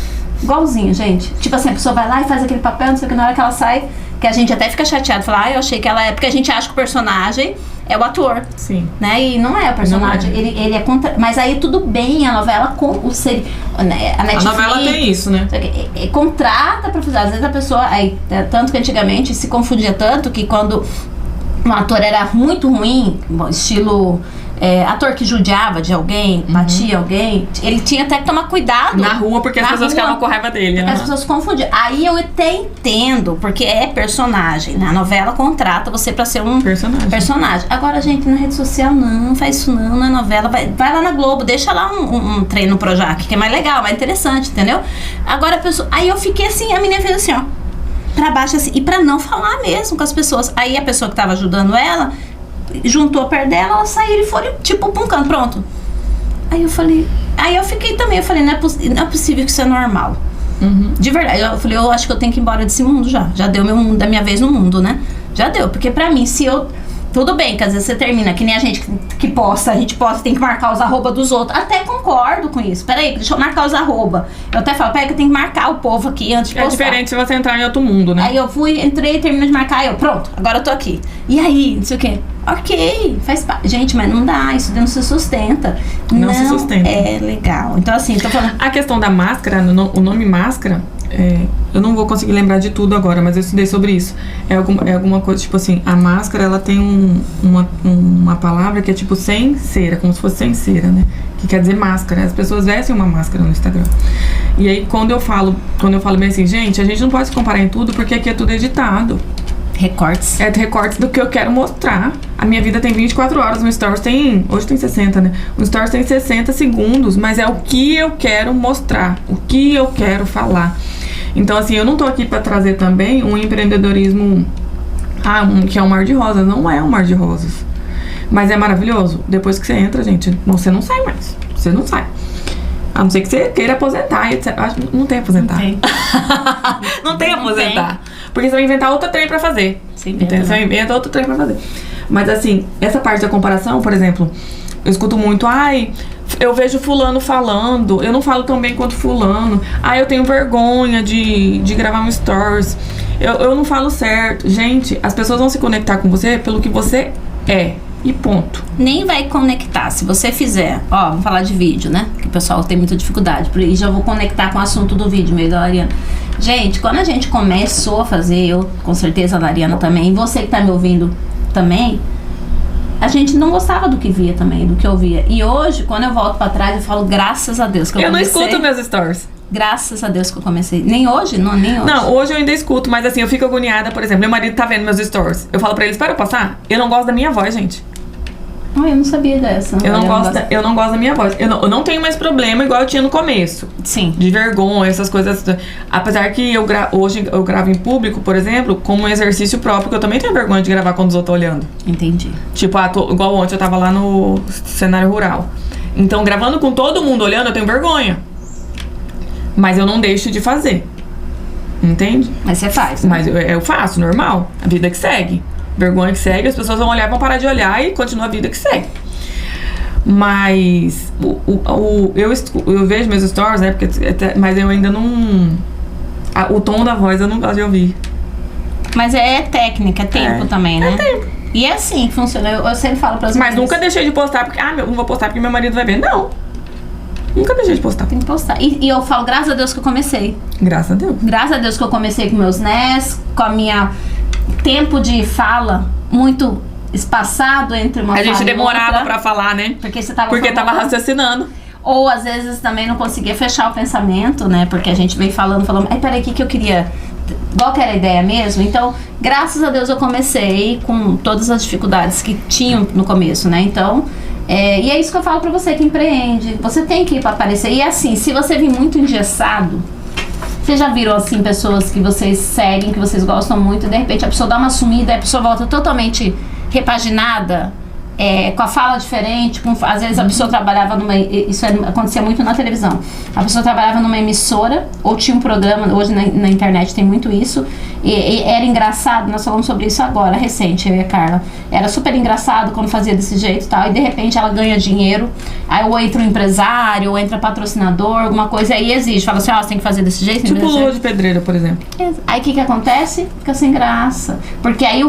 Igualzinho, gente. Tipo assim, a pessoa vai lá e faz aquele papel, não sei o que, na hora que ela sai, que a gente até fica chateado, fala, eu achei que ela é. Porque a gente acha que o personagem é o ator. Sim. Né? E não é o personagem. Não é. Ele é contra... Mas aí tudo bem, a novela com o ser... A Netflix... A novela tem isso, né? Contrata pra fazer. Às vezes a pessoa... Aí, tanto que antigamente se confundia tanto que quando um ator era muito ruim, estilo... ator que judiava de alguém, batia alguém, ele tinha até que tomar cuidado na rua, porque as pessoas ficavam com raiva dele, né? As pessoas confundiam. Aí eu até entendo, porque é personagem, né? A novela contrata você pra ser um personagem. Agora, gente, na rede social, não faz isso não é novela. Vai lá na Globo, deixa lá um treino Projac, que é mais legal, mais interessante, entendeu? Agora a pessoa... Aí eu fiquei assim, a menina fez assim, ó, pra baixo assim, e pra não falar mesmo com as pessoas. Aí a pessoa que tava ajudando ela juntou perto dela, elas saíram e foram tipo pra um canto, pronto. Aí eu falei, aí eu fiquei também, eu falei, não é possível que isso é normal. De verdade, eu falei, eu acho que eu tenho que ir embora desse mundo já deu da minha vez no mundo, né? Já deu, porque pra mim, se eu... Tudo bem, que às vezes você termina, que nem a gente que posta, tem que marcar os arroba dos outros. Até concordo com isso. Peraí, deixa eu marcar os arroba. Eu até falo, peraí que eu tenho que marcar o povo aqui antes de postar. É diferente se você entrar em outro mundo, né? Aí eu entrei, terminei de marcar, aí eu, pronto, agora eu tô aqui. E aí, não sei o quê. Ok, faz parte. Gente, mas não dá, isso não se sustenta. Não se sustenta. É legal. Então, assim, tô falando... A questão da máscara, o nome máscara... eu não vou conseguir lembrar de tudo agora, mas eu estudei sobre isso. É alguma coisa, tipo assim, a máscara, ela tem uma palavra que é tipo sem cera, como se fosse sem cera, né? Que quer dizer máscara. As pessoas vestem uma máscara no Instagram. E aí, quando eu falo bem assim, gente, a gente não pode se comparar em tudo, porque aqui é tudo editado. Recortes. É recortes do que eu quero mostrar. A minha vida tem 24 horas, o Stories tem... Hoje tem 60, né? O Stories tem 60 segundos, mas é o que eu quero mostrar, o que eu quero falar. Então, assim, eu não tô aqui pra trazer também um empreendedorismo... que é um mar de rosas. Não é um mar de rosas. Mas é maravilhoso. Depois que você entra, gente, você não sai mais. Você não sai. A não ser que você queira aposentar, etc. Não tem aposentar. Não tem aposentar. Porque você vai inventar outra trem pra fazer. Você vai inventar outro trem pra fazer. Mas assim, essa parte da comparação, por exemplo, eu escuto muito, eu vejo fulano falando, eu não falo tão bem quanto fulano. Eu tenho vergonha de gravar um stories. Eu não falo certo. Gente, as pessoas vão se conectar com você pelo que você é. E ponto. Nem vai conectar. Se você fizer, vamos falar de vídeo, né? Que o pessoal tem muita dificuldade. Por aí já vou conectar com o assunto do vídeo, meio da Lariana. Gente, quando a gente começou a fazer, eu com certeza a Lariana também, você que tá me ouvindo também, a gente não gostava do que via também, do que eu via. E hoje, quando eu volto pra trás, eu falo, graças a Deus que eu comecei. Eu não escuto meus stories. Graças a Deus que eu comecei. Nem hoje? Nem hoje. Não, hoje eu ainda escuto, mas assim, eu fico agoniada, por exemplo, meu marido tá vendo meus stories. Eu falo pra ele, espera eu passar? Eu não gosto da minha voz, gente. Eu não sabia dessa. Eu não gosto da minha voz. Eu não tenho mais problema igual eu tinha no começo. Sim. De vergonha, essas coisas. Apesar que hoje eu gravo em público, por exemplo, como um exercício próprio, que eu também tenho vergonha de gravar quando os outros estão olhando. Entendi. Tipo, igual ontem eu tava lá no cenário rural. Então, gravando com todo mundo olhando, eu tenho vergonha. Mas eu não deixo de fazer. Entende? Mas você faz. Né? Mas eu faço, normal. A vida que segue. Vergonha que segue, as pessoas vão olhar, vão parar de olhar e continua a vida que segue. Mas eu vejo meus stories, né? Mas eu ainda não... O tom da voz eu não gosto de ouvir. Mas é técnica, é tempo também, né? É tempo. E é assim que funciona. Eu sempre falo pras Mas mulheres. nunca deixei de postar porque... não vou postar porque meu marido vai ver. Não. Nunca deixei de postar. Tem que postar. E eu falo, graças a Deus que eu comecei. Graças a Deus. Graças a Deus que eu comecei com meus NES, com a minha... tempo de fala muito espaçado entre uma fala e outra. A gente demorava pra falar, né? Porque você tava tava raciocinando. Ou às vezes também não conseguia fechar o pensamento, né? Porque a gente vem falando, peraí, o que eu queria... Qual que era a ideia mesmo? Então, graças a Deus eu comecei com todas as dificuldades que tinham no começo, né? Então, e é isso que eu falo pra você que empreende. Você tem que ir pra aparecer. E assim, se você vir muito engessado... Vocês já viram, assim, pessoas que vocês seguem, que vocês gostam muito, e de repente a pessoa dá uma sumida, e a pessoa volta totalmente repaginada? com a fala diferente, às vezes a pessoa trabalhava acontecia muito na televisão. A pessoa trabalhava numa emissora ou tinha um programa, hoje na internet tem muito isso, e era engraçado, nós falamos sobre isso agora, recente, eu e a Carla. Era super engraçado quando fazia desse jeito e tal, e de repente ela ganha dinheiro, aí ou entra um empresário, ou entra patrocinador, alguma coisa, aí exige, fala assim, você tem que fazer desse jeito. Tipo Lua de Pedreira, por exemplo. Aí o que acontece? Fica sem graça. Porque aí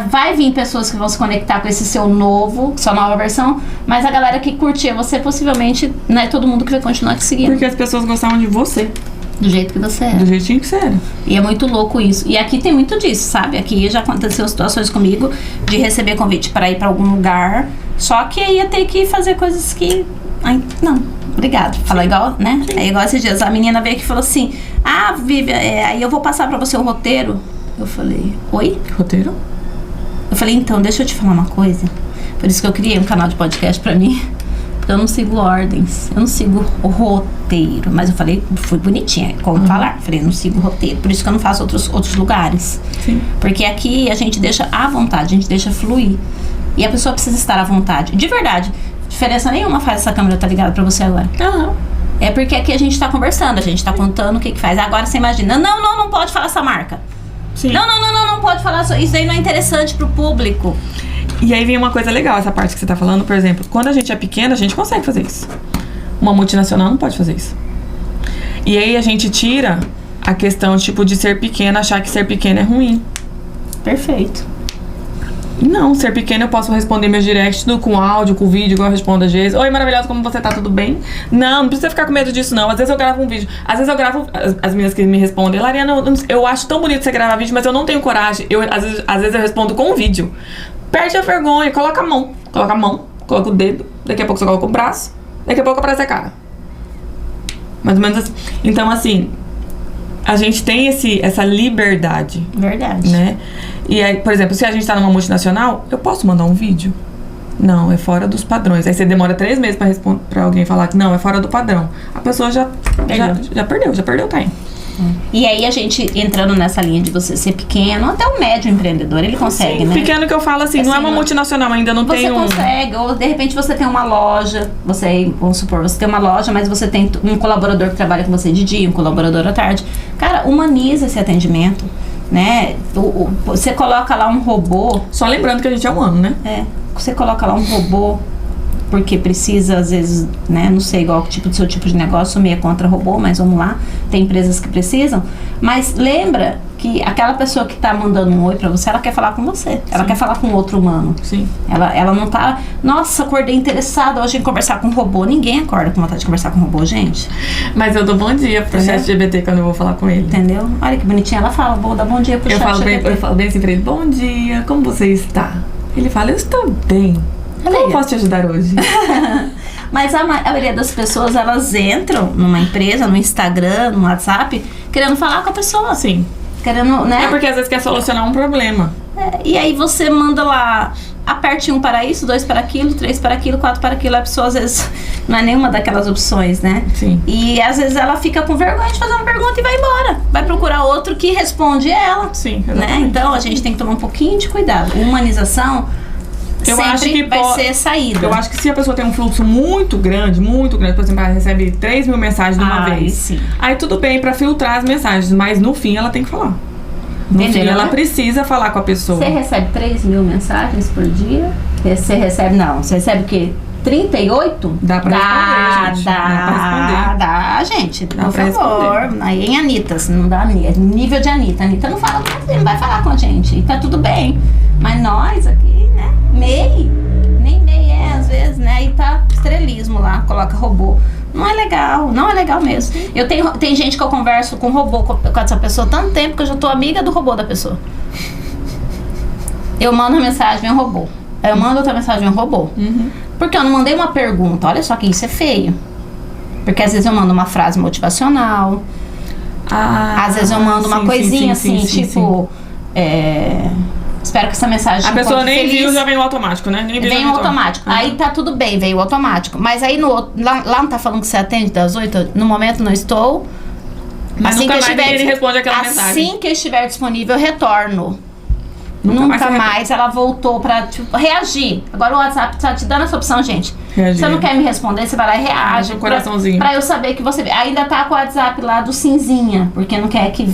vai vir pessoas que vão se conectar com esse seu novo, sua nova versão, mas a galera que curtia você, possivelmente, não é todo mundo que vai continuar te seguindo. Porque as pessoas gostavam de você. Do jeito que você era. Do jeitinho que você era. E é muito louco isso. E aqui tem muito disso, sabe? Aqui já aconteceu situações comigo de receber convite para ir para algum lugar, só que aí ia ter que fazer coisas que... Ai, não, obrigado. Fala igual, né? Sim. É igual esses dias. A menina veio aqui e falou assim, Vivian, aí eu vou passar para você o roteiro. Eu falei, oi? Roteiro? Eu falei, então, deixa eu te falar uma coisa. Por isso que eu criei um canal de podcast pra mim. Porque eu não sigo ordens. Eu não sigo o roteiro. Mas eu falei, fui bonitinha, como falar. Falei, não sigo roteiro. Por isso que eu não faço outros lugares. Sim. Porque aqui a gente deixa à vontade, a gente deixa fluir. E a pessoa precisa estar à vontade. De verdade. Diferença nenhuma faz essa câmera tá ligada pra você agora. É porque aqui a gente tá conversando, a gente tá contando o que faz. Agora você imagina, não pode falar essa marca. Sim. Não pode falar isso aí, não é interessante pro público. E aí vem uma coisa legal, essa parte que você tá falando, por exemplo, quando a gente é pequena, a gente consegue fazer isso. Uma multinacional não pode fazer isso. E aí a gente tira a questão, tipo, de ser pequena, achar que ser pequena é ruim. Perfeito. Não, ser pequena eu posso responder meus directs com áudio, com vídeo, igual eu respondo às vezes. Oi, maravilhosa, como você tá? Tudo bem? Não precisa ficar com medo disso, não. Às vezes eu gravo um vídeo. Às vezes eu gravo... As meninas que me respondem, Lariana, eu acho tão bonito você gravar vídeo, mas eu não tenho coragem. Às vezes eu respondo com um vídeo. Perde a vergonha, coloca a mão, coloca o dedo, daqui a pouco você coloca o braço, daqui a pouco aparece a cara. Mais ou menos assim. Então, assim, a gente tem essa liberdade. Verdade. Né? E aí, por exemplo, se a gente tá numa multinacional, eu posso mandar um vídeo? Não, é fora dos padrões. Aí você demora 3 meses pra alguém falar que não, é fora do padrão. A pessoa já perdeu o time. E aí a gente entrando nessa linha de você ser pequeno, até o médio empreendedor, ele consegue, sim, né? Pequeno que eu falo assim, não é uma multinacional, ainda não tem Você consegue, ou de repente você tem uma loja, vamos supor, você tem uma loja, mas você tem um colaborador que trabalha com você de dia, um colaborador à tarde. Cara, humaniza esse atendimento, né? Você coloca lá um robô. Só lembrando que a gente é humano, né? Você coloca lá um robô porque precisa, às vezes, né, não sei igual do seu tipo de negócio, sou meia contra robô, mas vamos lá, tem empresas que precisam, mas lembra que aquela pessoa que tá mandando um oi pra você, ela quer falar com você, ela quer falar com outro humano. Sim. Ela não tá, nossa, acordei interessada hoje em conversar com um robô. Ninguém acorda com vontade de conversar com um robô, gente. Mas eu dou bom dia pro ChatGPT quando eu vou falar com ele. Entendeu? Olha que bonitinha, ela fala, vou dar bom dia pro ChatGPT. Eu falo bem assim pra ele, bom dia, como você está? Ele fala, eu estou bem. Como eu posso te ajudar hoje? Mas a maioria das pessoas, elas entram numa empresa, no Instagram, no WhatsApp, querendo falar com a pessoa. Sim. Querendo, né? É porque às vezes quer solucionar um problema. E aí você manda lá, aperte 1 para isso, 2 para aquilo, 3 para aquilo, 4 para aquilo. A pessoa às vezes não é nenhuma daquelas opções, né? Sim. E às vezes ela fica com vergonha de fazer uma pergunta e vai embora. Vai procurar outro que responde ela. Sim, né? Então a gente tem que tomar um pouquinho de cuidado. Humanização eu sempre acho que vai ser saída. Eu acho que se a pessoa tem um fluxo muito grande, por exemplo, ela recebe 3 mil mensagens de uma vez. Sim. Aí tudo bem pra filtrar as mensagens, mas no fim ela tem que falar. No fim ela precisa falar com a pessoa. Você recebe 3 mil mensagens por dia? Você recebe o quê? 38? Dá pra responder, gente. Dá, gente. Por favor. Aí em Anitta, se não dá nível de Anitta. Anitta não fala, não vai falar com a gente. E tá tudo bem. Mas nós aqui, né? Nem MEI às vezes, né? Aí tá estrelismo lá, coloca robô. Não é legal mesmo. Tem gente que eu converso com robô, com essa pessoa há tanto tempo que eu já tô amiga do robô da pessoa. Eu mando uma mensagem, vem um robô. Aí eu mando outra mensagem, vem um robô. Porque eu não mandei uma pergunta, olha só que isso é feio. Porque às vezes eu mando uma frase motivacional. Às vezes eu mando uma coisinha assim, tipo... espero que essa mensagem... A pessoa nem feliz. viu, já vem o automático, né? Nem vem o automático. Aí tá tudo bem, veio o automático. Mas aí lá não tá falando que você atende das 8? No momento não estou. Mas assim nunca mais ele responde aquela mensagem. Assim que eu estiver disponível, eu retorno. Nunca mais ela voltou pra tipo, reagir. Agora o WhatsApp tá te dando essa opção, gente. Reagir. Você não quer me responder, você vai lá e reage. Um coraçãozinho. Pra eu saber que você... Ainda tá com o WhatsApp lá do cinzinha, porque não quer que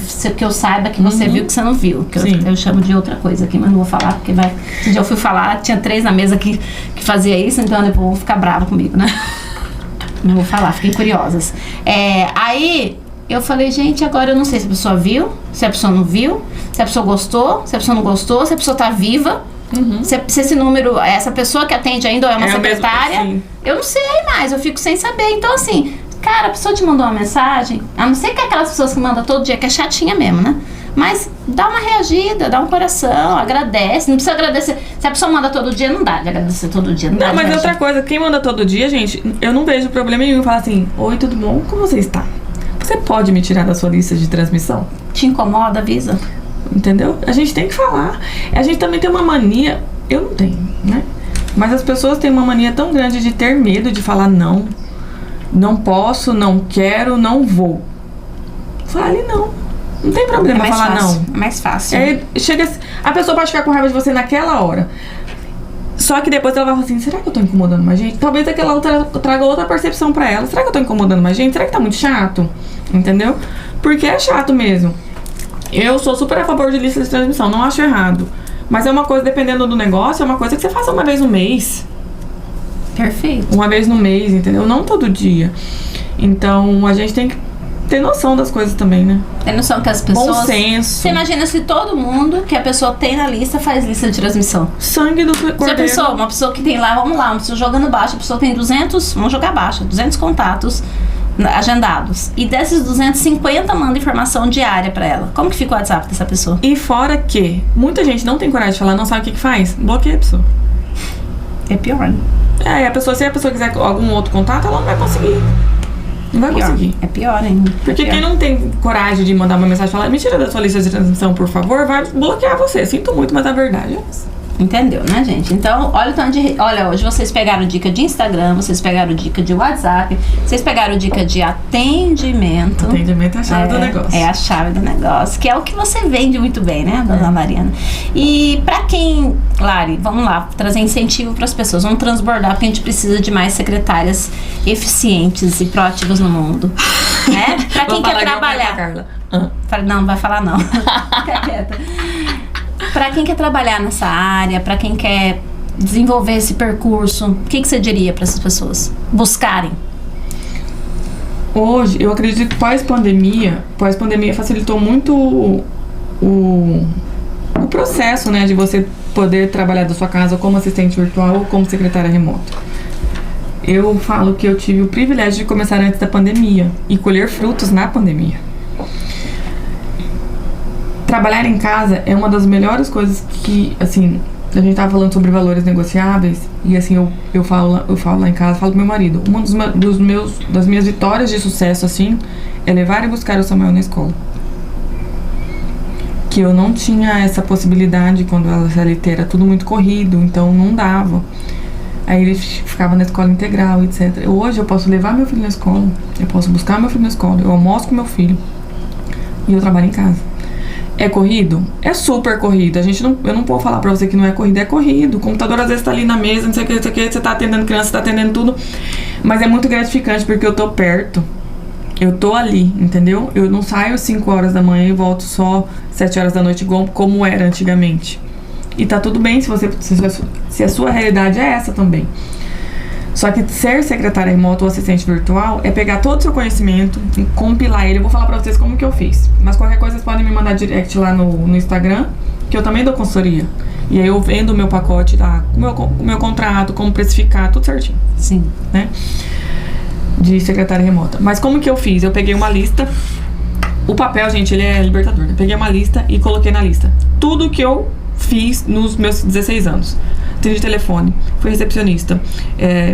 eu saiba que você viu, que você não viu. Que eu chamo de outra coisa aqui, mas não vou falar, porque vai... Esse dia eu fui falar, tinha 3 na mesa que fazia isso, então depois vão ficar bravos comigo, né? Não vou falar, fiquem curiosas. Aí... Eu falei, gente, agora eu não sei se a pessoa viu, se a pessoa não viu, se a pessoa gostou, se a pessoa não gostou, se a pessoa tá viva, se esse número, essa pessoa que atende ainda ou é uma secretária, mesmo, eu não sei mais, eu fico sem saber. Então, assim, cara, a pessoa te mandou uma mensagem, a não ser que aquelas pessoas que mandam todo dia, que é chatinha mesmo, né? Mas dá uma reagida, dá um coração, agradece. Não precisa agradecer. Se a pessoa manda todo dia, não dá de agradecer todo dia. Não, mas outra coisa, quem manda todo dia, gente, eu não vejo problema nenhum em falar assim, oi, tudo bom? Como você está? Você pode me tirar da sua lista de transmissão? Te incomoda, avisa. Entendeu? A gente tem que falar. A gente também tem uma mania, eu não tenho, né? Mas as pessoas têm uma mania tão grande de ter medo de falar não. Não posso, não quero, não vou. Fale não. Não tem problema falar não. É mais fácil. A pessoa pode ficar com raiva de você naquela hora. Só que depois ela vai falar assim, será que eu tô incomodando mais gente? Talvez aquela outra traga outra percepção pra ela. Será que eu tô incomodando mais gente? Será que tá muito chato? Entendeu? Porque é chato mesmo. Eu sou super a favor de lista de transmissão, não acho errado. Mas é uma coisa, dependendo do negócio, é uma coisa que você faz uma vez no mês. Perfeito. Uma vez no mês, entendeu? Não todo dia. Então, a gente tem que ter noção das coisas também, né? Tem noção que as pessoas... Bom senso. Você imagina se todo mundo que a pessoa tem na lista faz lista de transmissão. Sangue do cordeiro. Uma pessoa que tem lá, vamos lá, uma pessoa jogando baixo, a pessoa tem 200, vamos jogar baixo, 200 contatos agendados. E desses 250 manda informação diária pra ela. Como que fica o WhatsApp dessa pessoa? E fora que muita gente não tem coragem de falar, não sabe o que faz. Bloqueia a pessoa. É pior, né? Se a pessoa quiser algum outro contato, ela não vai conseguir. Não vai conseguir. É pior ainda. Porque quem não tem coragem de mandar uma mensagem e falar, me tira da sua lista de transmissão, por favor, vai bloquear você. Sinto muito, mas a verdade é essa. Entendeu, né, gente? Então, olha o tanto de... Olha, hoje vocês pegaram dica de Instagram, vocês pegaram dica de WhatsApp, vocês pegaram dica de atendimento. Atendimento é a chave do negócio. É a chave do negócio, que é o que você vende muito bem, né, dona Mariana? E pra quem... Lari, vamos lá, trazer incentivo pras pessoas. Vamos transbordar, porque a gente precisa de mais secretárias eficientes e proativas no mundo. Né? Pra quem quer trabalhar... Não, vai falar não. Fica quieta. Pra quem quer trabalhar nessa área, pra quem quer desenvolver esse percurso, o que você diria para essas pessoas buscarem? Hoje, eu acredito que pós-pandemia facilitou muito o processo, né, de você poder trabalhar da sua casa como assistente virtual ou como secretária remota. Eu falo que eu tive o privilégio de começar antes da pandemia e colher frutos na pandemia. Trabalhar em casa é uma das melhores coisas que, assim, a gente tava falando sobre valores negociáveis e, assim, eu falo lá em casa, falo pro meu marido, uma das minhas vitórias de sucesso, assim, é levar e buscar o Samuel na escola. Que eu não tinha essa possibilidade quando a CLT era tudo muito corrido, então não dava. Aí ele ficava na escola integral, etc. Hoje eu posso levar meu filho na escola, eu posso buscar meu filho na escola, eu almoço com meu filho e eu trabalho em casa. É corrido? É super corrido. Eu não posso falar pra você que não é corrido. É corrido. O computador às vezes tá ali na mesa, não sei o que, você tá atendendo criança, você tá atendendo tudo. Mas é muito gratificante porque eu tô perto. Eu tô ali, entendeu? Eu não saio 5 horas da manhã e volto só 7 horas da noite, igual como era antigamente. E tá tudo bem se a sua realidade é essa também. Só que ser secretária remota ou assistente virtual é pegar todo o seu conhecimento e compilar ele. Eu vou falar pra vocês como que eu fiz. Mas qualquer coisa vocês podem me mandar direct lá no Instagram, que eu também dou consultoria. E aí eu vendo o meu pacote lá, o meu contrato, como precificar, tudo certinho. Sim. Né? De secretária remota. Mas como que eu fiz? Eu peguei uma lista. O papel, gente, ele é libertador. Eu peguei uma lista e coloquei na lista tudo que eu fiz nos meus 16 anos. Atendi telefone, fui recepcionista,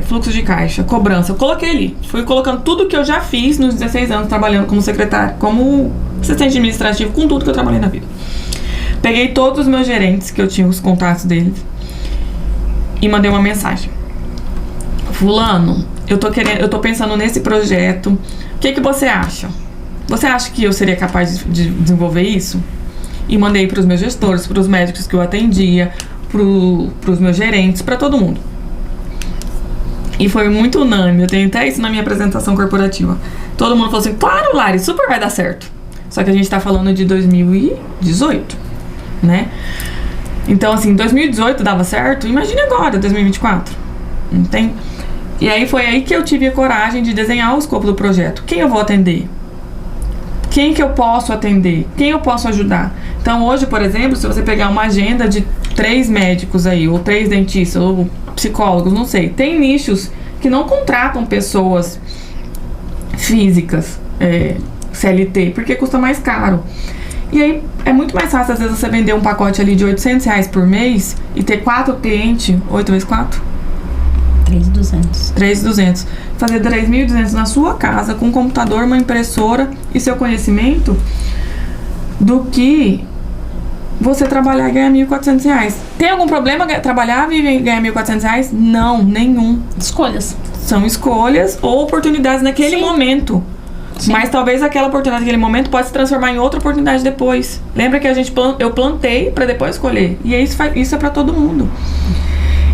fluxo de caixa, cobrança. Eu coloquei ali. Fui colocando tudo que eu já fiz nos 16 anos trabalhando como secretária, como assistente administrativo, com tudo que eu trabalhei na vida. Peguei todos os meus gerentes, que eu tinha os contatos deles, e mandei uma mensagem. Fulano, eu tô pensando nesse projeto. O que você acha? Você acha que eu seria capaz de desenvolver isso? E mandei para os meus gestores, para os médicos que eu atendia, para os meus gerentes, para todo mundo. E foi muito unânime, eu tenho até isso na minha apresentação corporativa. Todo mundo falou assim, claro, Lari, super vai dar certo. Só que a gente tá falando de 2018, né? Então, assim, 2018 dava certo, imagine agora, 2024. Não tem? E aí foi aí que eu tive a coragem de desenhar o escopo do projeto. Quem eu vou atender? Quem que eu posso atender? Quem eu posso ajudar? Então, hoje, por exemplo, se você pegar uma agenda de 3 médicos aí, ou 3 dentistas, ou psicólogos, não sei. Tem nichos que não contratam pessoas físicas, CLT, porque custa mais caro. E aí, é muito mais fácil, às vezes, você vender um pacote ali de R$800 por mês e ter 4 clientes, 8 vezes 4? 3.200. 3.200. Fazer 3.200 na sua casa, com um computador, uma impressora e seu conhecimento, do que você trabalhar e ganhar R$1.400. Tem algum problema trabalhar e ganhar R$1.400? Não, nenhum. Escolhas. São escolhas ou oportunidades naquele momento. Sim. Mas talvez aquela oportunidade naquele momento pode se transformar em outra oportunidade depois. Lembra que eu plantei para depois escolher. E isso é para todo mundo.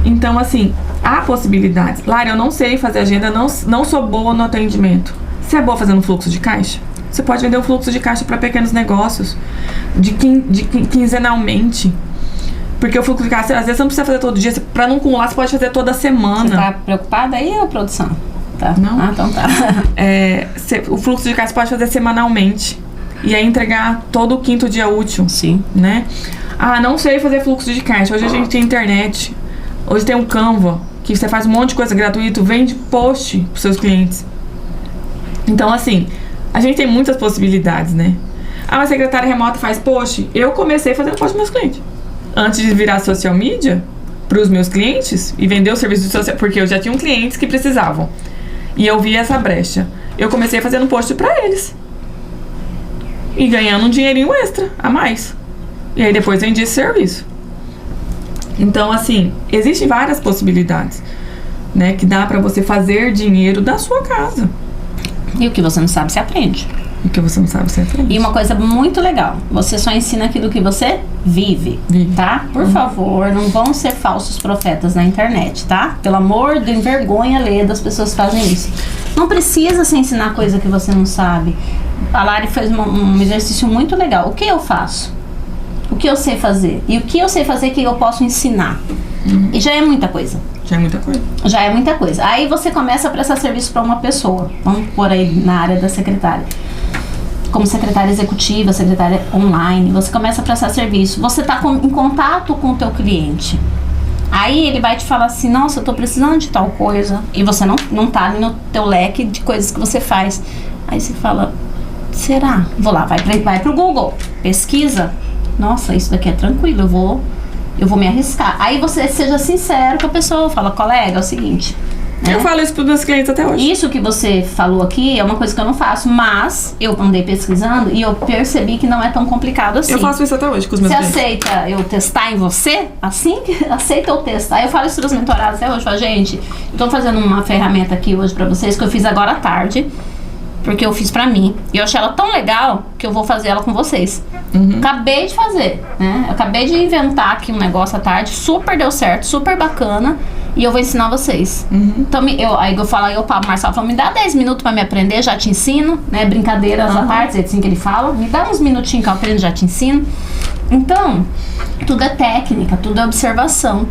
Então, assim, há possibilidades. Lara, eu não sei fazer agenda, não sou boa no atendimento. Você é boa fazendo fluxo de caixa? Você pode vender um fluxo de caixa para pequenos negócios, quinzenalmente. Porque o fluxo de caixa, às vezes você não precisa fazer todo dia. Para não acumular, você pode fazer toda semana. Você tá preocupada aí ou produção? Tá. Não. Ah, então tá. O fluxo de caixa você pode fazer semanalmente. E aí entregar todo o 5º dia útil. Sim. Né? Ah, não sei fazer fluxo de caixa. Hoje a gente tem internet. Hoje tem um Canva, que você faz um monte de coisa gratuito, vende post pros seus clientes. Então, assim, a gente tem muitas possibilidades, né? Ah, uma secretária remota faz post. Eu comecei fazendo post pros meus clientes. Antes de virar social media, pros meus clientes, e vender o serviço de social, porque eu já tinha clientes que precisavam. E eu vi essa brecha. Eu comecei fazendo post pra eles. E ganhando um dinheirinho extra, a mais. E aí depois vendi esse serviço. Então, assim, existem várias possibilidades, né? Que dá pra você fazer dinheiro da sua casa. E o que você não sabe, você aprende. O que você não sabe, você aprende. E uma coisa muito legal, você só ensina aquilo que você vive. Tá? Por favor, não vão ser falsos profetas na internet, tá? Pelo amor de vergonha alheia das pessoas que fazem isso. Não precisa se ensinar coisa que você não sabe. A Lari fez um exercício muito legal. O que eu faço? O que eu sei fazer? E o que eu sei fazer que eu posso ensinar? E já é muita coisa. Já é muita coisa. Já é muita coisa. Aí você começa a prestar serviço para uma pessoa. Vamos por aí na área da secretária. Como secretária executiva, secretária online, você começa a prestar serviço. Você está em contato com o teu cliente. Aí ele vai te falar assim, nossa, eu tô precisando de tal coisa. E você não tá ali no teu leque de coisas que você faz. Aí você fala, será? Vou lá, vai pro Google, pesquisa. Nossa, isso daqui é tranquilo, eu vou me arriscar. Aí você seja sincero com a pessoa, fala, colega, é o seguinte, né? Eu falo isso para os meus clientes até hoje. Isso que você falou aqui é uma coisa que eu não faço, mas eu andei pesquisando e eu percebi que não é tão complicado assim. Eu faço isso até hoje com os meus clientes. Você aceita eu testar em você? Assim que aceita eu testar. Aí eu falo isso para os mentorados até hoje, falo, gente, eu tô fazendo uma ferramenta aqui hoje para vocês que eu fiz agora à tarde. Porque eu fiz pra mim. E eu achei ela tão legal que eu vou fazer ela com vocês. Acabei de fazer, né? Eu acabei de inventar aqui um negócio à tarde. Super deu certo, super bacana. E eu vou ensinar vocês. Então, aí eu falo, o Marcelo falou, me dá 10 minutos pra me aprender, já te ensino. Né? Brincadeiras à parte, é assim que ele fala. Me dá uns minutinhos que eu aprendo, já te ensino. Então, tudo é técnica, tudo é observação.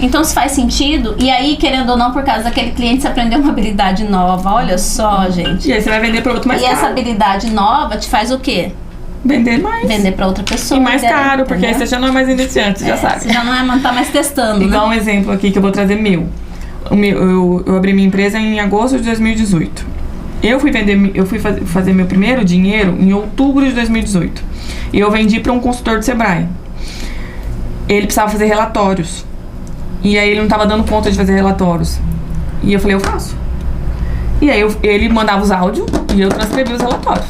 Então, se faz sentido, e aí, querendo ou não, por causa daquele cliente, você aprendeu uma habilidade nova. Olha só, gente. E aí você vai vender para outro mais caro. E essa habilidade nova te faz o quê? Vender mais. Vender para outra pessoa. E mais caro, porque aí você já não é mais iniciante, você já sabe. Você já não tá mais testando, Igual né? um exemplo aqui que eu vou trazer meu. Eu abri minha empresa em agosto de 2018. Eu fui fazer meu primeiro dinheiro em outubro de 2018. E eu vendi para um consultor do Sebrae. Ele precisava fazer relatórios. E aí ele não estava dando conta de fazer relatórios. E eu falei, eu faço. E aí ele mandava os áudios e eu transcrevia os relatórios.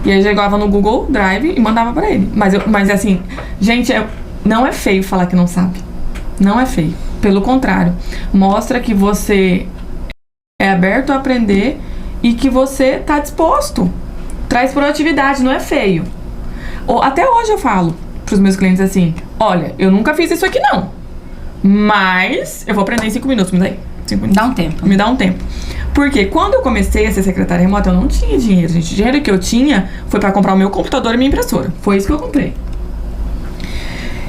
E aí eu jogava no Google Drive e mandava para ele. Mas assim, gente, não é feio falar que não sabe. Não é feio. Pelo contrário, mostra que você é aberto a aprender e que você está disposto. Traz proatividade, não é feio. Ou, até hoje eu falo pros meus clientes assim, olha, eu nunca fiz isso aqui não, mas eu vou aprender em 5 minutos, me dá aí. 5 minutos. Dá um tempo. Me dá um tempo. Porque quando eu comecei a ser secretária remota, eu não tinha dinheiro, gente. O dinheiro que eu tinha foi pra comprar o meu computador e minha impressora. Foi isso que eu comprei.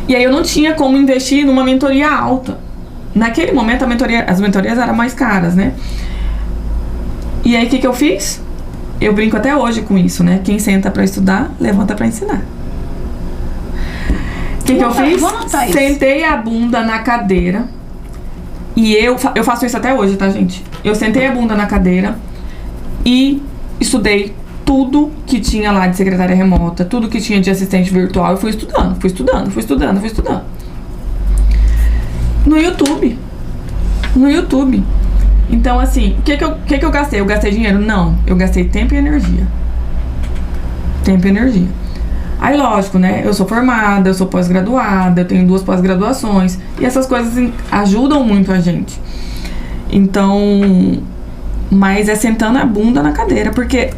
E aí eu não tinha como investir numa mentoria alta. Naquele momento, as mentorias eram mais caras, né? E aí, o que eu fiz? Eu brinco até hoje com isso, né? Quem senta pra estudar, levanta pra ensinar. O que eu fiz? Sentei a bunda na cadeira. E eu faço isso até hoje, tá, gente? Eu sentei a bunda na cadeira e estudei tudo que tinha lá de secretária remota, tudo que tinha de assistente virtual. Eu fui estudando. No YouTube. Então, assim, o que eu gastei? Eu gastei dinheiro? Não. Eu gastei tempo e energia. Aí, lógico, né? Eu sou formada, eu sou pós-graduada, eu tenho 2 pós-graduações. E essas coisas ajudam muito a gente. Então, mas é sentando a bunda na cadeira. Porque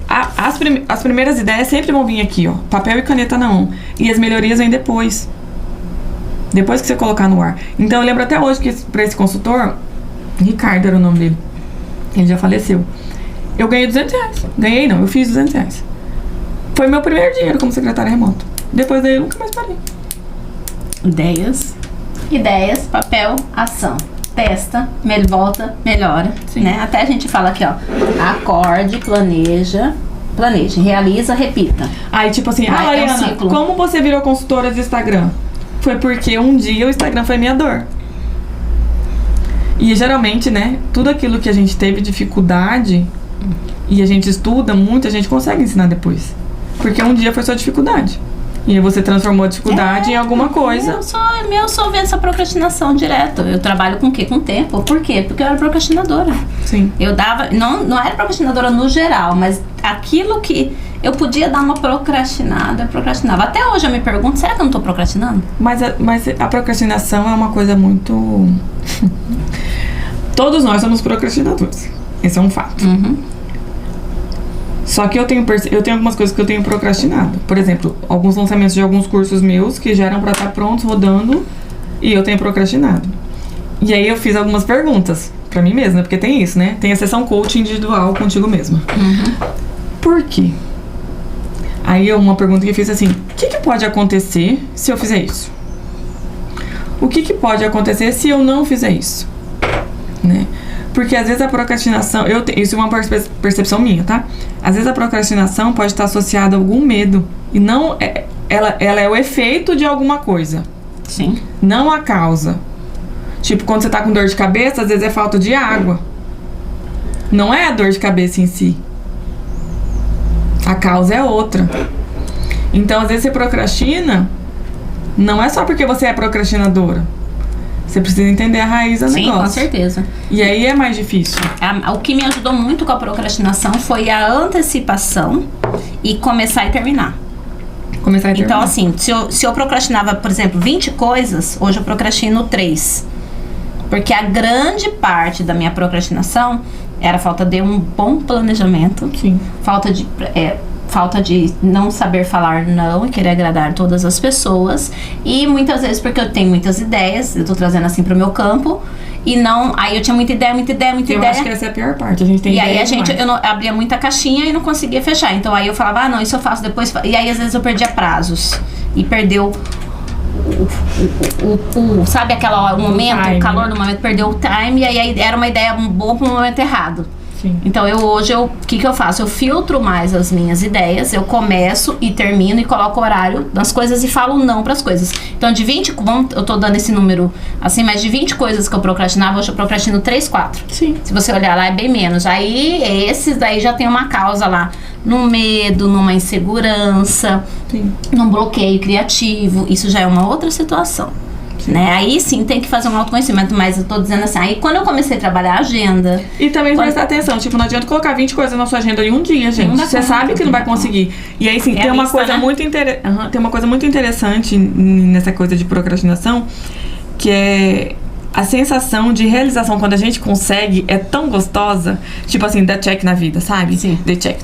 as primeiras ideias sempre vão vir aqui, ó. Papel e caneta na mão. E as melhorias vêm depois. Depois que você colocar no ar. Então, eu lembro até hoje que pra esse consultor, Ricardo era o nome dele. Ele já faleceu. Eu ganhei R$200. Ganhei não, eu fiz R$200. Foi meu primeiro dinheiro como secretária remota. Depois daí eu nunca mais parei. Ideias, papel, ação. Testa, volta, melhora. Né? Até a gente fala aqui, ó. Acorde, planeja, realiza, repita. Aí tipo assim, Mariana, como você virou consultora de Instagram? Foi porque um dia o Instagram foi minha dor. E geralmente, né, tudo aquilo que a gente teve dificuldade e a gente estuda muito, a gente consegue ensinar depois. Porque um dia foi sua dificuldade. E aí você transformou a dificuldade em alguma coisa. Eu sou vendo essa procrastinação direto. Eu trabalho com o quê? Com tempo. Por quê? Porque eu era procrastinadora. Sim. Eu dava... Não era procrastinadora no geral, mas aquilo que eu podia dar uma procrastinada, eu procrastinava. Até hoje eu me pergunto, será que eu não tô procrastinando? Mas a procrastinação é uma coisa muito... Todos nós somos procrastinadores. Esse é um fato. Só que eu tenho algumas coisas que eu tenho procrastinado. Por exemplo, alguns lançamentos de alguns cursos meus que já eram pra estar prontos, rodando, e eu tenho procrastinado. E aí eu fiz algumas perguntas pra mim mesma, porque tem isso, né? Tem a sessão coaching individual contigo mesma. Por quê? Aí uma pergunta que eu fiz assim, o que pode acontecer se eu fizer isso? O que pode acontecer se eu não fizer isso? Né? Porque às vezes a procrastinação, isso é uma percepção minha, tá? Às vezes a procrastinação pode estar associada a algum medo. E não, ela é o efeito de alguma coisa. Sim. Não a causa. Tipo, quando você tá com dor de cabeça, às vezes é falta de água. Não é a dor de cabeça em si. A causa é outra. Então, às vezes você procrastina, não é só porque você é procrastinadora. Você precisa entender a raiz do negócio. Sim, com certeza. E aí é mais difícil. O que me ajudou muito com a procrastinação foi a antecipação e começar e terminar. Então, assim, se eu procrastinava, por exemplo, 20 coisas, hoje eu procrastino 3. Porque a grande parte da minha procrastinação era falta de um bom planejamento. Sim. Falta de não saber falar não e querer agradar todas as pessoas. E muitas vezes porque eu tenho muitas ideias, eu tô trazendo assim pro meu campo. E não, aí eu tinha muita ideia. Eu acho que essa é a pior parte, a gente tem ideia. E aí eu não, abria muita caixinha e não conseguia fechar. Então aí eu falava, não, isso eu faço depois. E aí às vezes eu perdia prazos. E perdeu sabe aquela momento, o calor do momento, perdeu o time. E aí era uma ideia boa pro momento errado. Sim. Então o que eu faço? Eu filtro mais as minhas ideias, eu começo e termino e coloco o horário das coisas e falo não pras coisas. Então de 20, eu tô dando esse número assim, mas de 20 coisas que eu procrastinava, hoje eu procrastino 3, 4. Sim. Se você olhar lá é bem menos. Aí esses daí já tem uma causa lá, no medo, numa insegurança, sim, num bloqueio criativo. Isso já é uma outra situação. Né? Aí sim tem que fazer um autoconhecimento, mas eu tô dizendo assim, aí quando eu comecei a trabalhar a agenda... E também prestar atenção, tipo, não adianta colocar 20 coisas na sua agenda em um dia, gente. Você sabe que não vai conseguir. E aí sim, tem uma coisa, né? Tem uma coisa muito interessante nessa coisa de procrastinação, que é a sensação de realização quando a gente consegue é tão gostosa, tipo assim, dar check na vida, sabe? Sim. The check.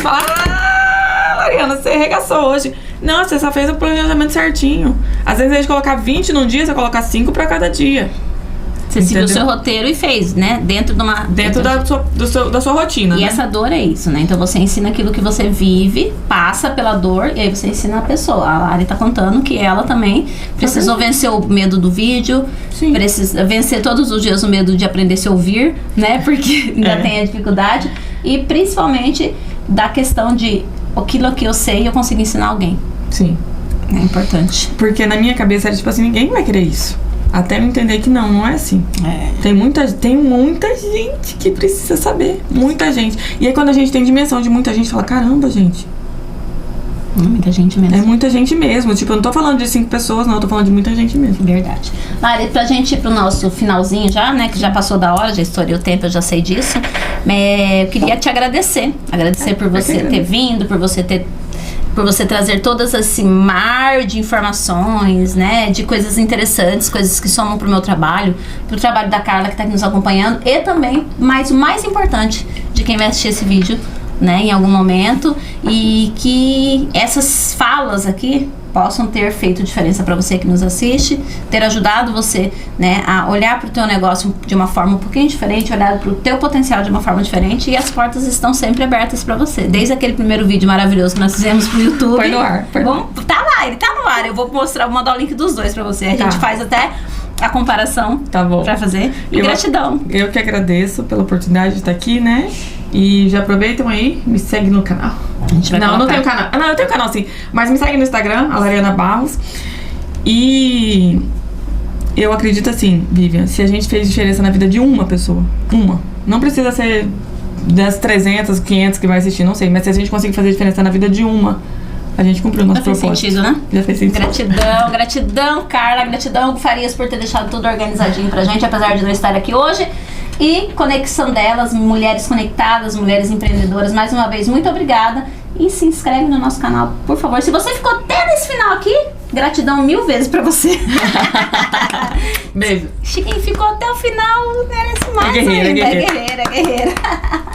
Fala, Mariana, você arregaçou hoje. Não, você só fez o planejamento certinho. Às vezes, a gente colocar 20 num dia, você coloca 5 pra cada dia. Você seguiu o seu roteiro e fez, né? Dentro da sua rotina, E né? essa dor é isso, né? Então você ensina aquilo que você vive, passa pela dor e aí você ensina a pessoa. A Lari tá contando que ela também precisou vencer o medo do vídeo, Sim. precisa vencer todos os dias o medo de aprender a se ouvir, né? Porque ainda tem a dificuldade. E principalmente da questão de aquilo que eu sei eu consigo ensinar alguém. Sim. É importante. Porque na minha cabeça era tipo assim, ninguém vai querer isso. Até eu entender que não é assim. Tem muita gente que precisa saber. Muita gente. E aí quando a gente tem dimensão de muita gente, fala, caramba, gente. Muita gente mesmo. É muita gente mesmo. Tipo, eu não tô falando de 5 pessoas, não. Eu tô falando de muita gente mesmo. Verdade. Lari, pra gente ir pro nosso finalzinho já, né? Que já passou da hora, já estourei o tempo, eu já sei disso. Eu queria te agradecer. Agradecer por você ter vindo, por você trazer todas esse mar de informações, né, de coisas interessantes, coisas que somam pro meu trabalho, pro trabalho da Carla que tá aqui nos acompanhando e também, mas o mais importante, de quem vai assistir esse vídeo, né, em algum momento, e que essas falas aqui possam ter feito diferença para você que nos assiste, ter ajudado você, né, a olhar para o teu negócio de uma forma um pouquinho diferente, olhar para o teu potencial de uma forma diferente, e as portas estão sempre abertas para você. Desde aquele primeiro vídeo maravilhoso que nós fizemos pro YouTube. Põe no ar. Tá lá, ele tá no ar. Eu vou mandar o link dos dois para você. A gente faz até a comparação pra fazer. E gratidão. Eu que agradeço pela oportunidade de estar aqui, né? E já aproveitam aí, me segue no canal. A gente vai não tenho canal. Não, eu tenho canal sim. Mas me segue no Instagram, a Lariana Barros. E eu acredito assim, Vivian, se a gente fez diferença na vida de uma pessoa, não precisa ser das 300, 500 que vai assistir, não sei. Mas se a gente conseguir fazer diferença na vida de uma, a gente cumpriu o nosso propósito. Já fez sentido, né? Já fez sentido. Gratidão, Carla. Gratidão, Farias, por ter deixado tudo organizadinho pra gente, apesar de não estar aqui hoje. E conexão delas, mulheres conectadas, mulheres empreendedoras. Mais uma vez, muito obrigada. E se inscreve no nosso canal, por favor. Se você ficou até nesse final aqui, gratidão 1000 vezes pra você. Beijo. Quem ficou até o final merece mais. É guerreira. Guerreira.